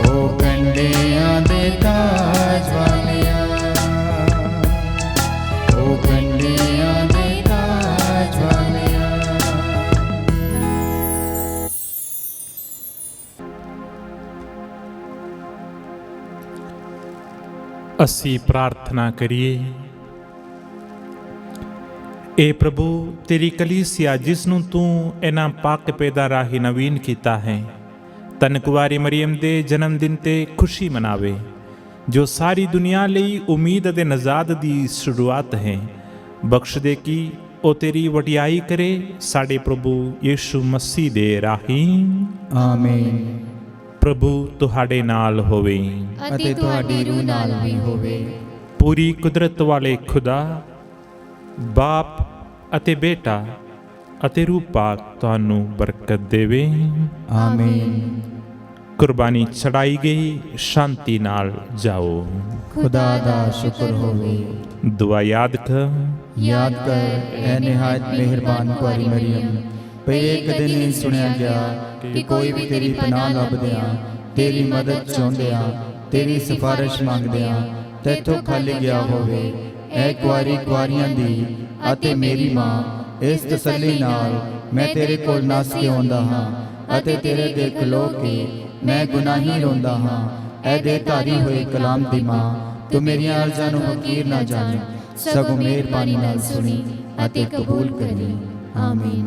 ਉਹ ਕੰਡਿਆਂ ਦੇ ਤਾਜ ਵਾਲਿਆ। ਉਹ ਕੰਡਿਆਂ ਦੇ ਤਾਜ ਵਾਲਿਆ। ਅਸੀਂ ਪ੍ਰਾਰਥਨਾ ਕਰੀਏ। ਏ ਪ੍ਰਭੂ, ਤੇਰੀ ਕਲੀਸਿਆ ਜਿਸ ਨੂੰ ਤੂੰ ਇਹਨਾਂ ਪਾਕ ਪੈਦਾ ਰਾਹੀਂ ਨਵੀਨ ਕੀਤਾ ਹੈ, ਧੰਨ ਕੁਵਾਰੀ ਮਰੀਮ ਦੇ ਜਨਮ ਦਿਨ ਤੇ ਖੁਸ਼ੀ ਮਨਾਵੇ, ਜੋ ਸਾਰੀ ਦੁਨੀਆ ਲਈ ਉਮੀਦ ਅਤੇ ਨਜਾਤ ਦੀ ਸ਼ੁਰੂਆਤ ਹੈ। ਬਖਸ਼ ਦੇ ਕਿ ਉਹ ਤੇਰੀ ਵਡਿਆਈ ਕਰੇ, ਸਾਡੇ ਪ੍ਰਭੂ ਯਿਸੂ ਮਸੀਹ ਦੇ ਰਾਹੀਂ। ਆਮੀਨ। ਪ੍ਰਭੂ ਤੁਹਾਡੇ ਨਾਲ ਹੋਵੇ ਅਤੇ ਤੁਹਾਡੀ ਰੂਹ ਨਾਲ ਵੀ ਹੋਵੇ। ਪੂਰੀ ਕੁਦਰਤ ਵਾਲੇ ਖੁਦਾ ਬਾਪ ਅਤੇ ਬੇਟਾ ਅਤੇ ਰੂਹ ਪਾਕ ਤੁਹਾਨੂੰ ਬਰਕਤ ਦੇਵੇ। ਆਮੀਨ। ਕੁਰਬਾਨੀ ਚੜਾਈ ਗਈ, ਸ਼ਾਂਤੀ ਨਾਲ ਜਾਓ। ਖੁਦਾ ਦਾ ਸ਼ੁਕਰ ਹੋਵੇ। ਦੁਆ ਯਾਦ ਕਰ ਐ ਨਿਹਾਇਤ ਮਿਹਰਬਾਨ ਕੁਆਰੀ ਮਰੀਮ, ਭਈ ਇੱਕ ਦਿਨ ਨਹੀਂ ਸੁਣਿਆ ਗਿਆ ਕਿ ਕੋਈ ਵੀ ਤੇਰੀ ਪਨਾਹ ਲੱਭਦਿਆਂ, ਤੇਰੀ ਮਦਦ ਚਾਹੁੰਦਿਆਂ, ਤੇਰੀ ਸਿਫਾਰਿਸ਼ ਮੰਗਦਿਆਂ ਤੈਥੋਂ ਖਾਲੀ ਗਿਆ ਹੋਵੇ। ਐ ਕੁਆਰੀਆਂ ਦੀ ਅਤੇ ਮੇਰੀ ਮਾਂ, ਇਸ ਤਸੱਲੀ ਨਾਲ ਮੈਂ ਤੇਰੇ ਕੋਲ ਨੱਸ ਕੇ ਆਉਂਦਾ ਹਾਂ ਅਤੇ ਤੇਰੇ ਅੱਗੇ ਖਲੋ ਕੇ ਮੈਂ ਗੁਨਾਹੀ ਰੋਂਦਾ ਹਾਂ। ਐ ਦੇ ਧਾਰੀ ਹੋਏ ਕਲਾਮ ਦੀ ਮਾਂ, ਤੂੰ ਮੇਰੀਆਂ ਅਰਜ਼ਾਂ ਨੂੰ ਹਕੀਰ ਨਾ ਜਾਣੀ, ਸਗੋਂ ਮਿਹਰਬਾਨੀ ਨਾਲ ਸੁਣੀ ਅਤੇ ਕਬੂਲ ਕਰੀ। ਆਮੀਨ।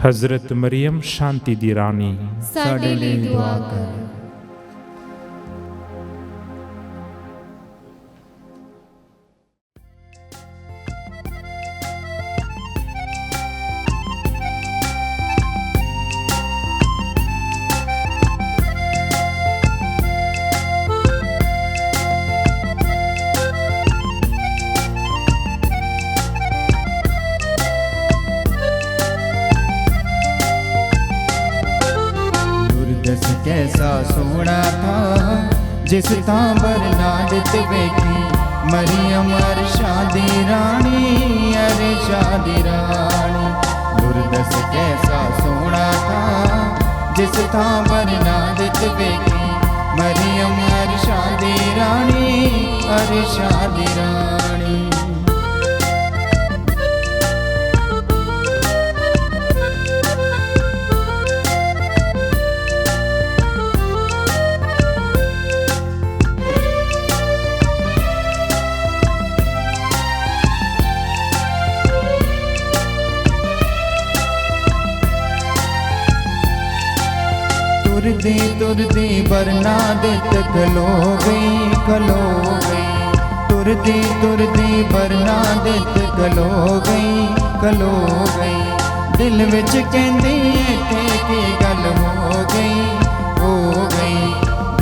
हज़रत मरियम शांति दी रानी, ਸਾਡੇ ਲਈ ਦੁਆ ਕਰੋ। दुर्दस कैसा सोना था जिस तां बरनादत वेखी मरियम अर्शा दी रानी, अर्शा दी रानी। दुर्दस कैसा सोना था जिस तां बरनादत वेखी मरियम अर्शा दी रानी, अर्शा दी रानी। तुरदी बरनादत खलो गई, खलो गई। तुरदी बरनादत खलो गई, खलो गई। दिल विच कहंदी इत्थे की गल हो गई, हो गई।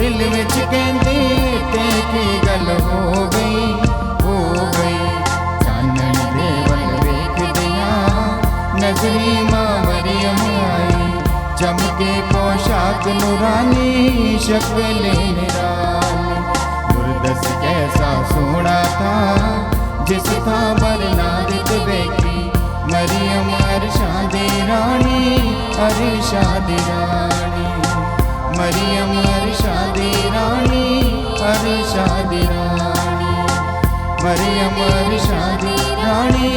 दिल विच कहंदी इत्थे की गल हो गई, हो गई। चानण दे वल वेखदियां नजरी मां मरियम आई, चमके पोशाक नूरानी, शक्ल निराली। दुर्दस कैसा सोना था जिस था बरनादत वेखी मरियम अर्शा दी रानी, अर्शा दी रानी। मरियम अर्शा दी रानी, अर्शा दी रानी। मरियम अर्शा दी रानी,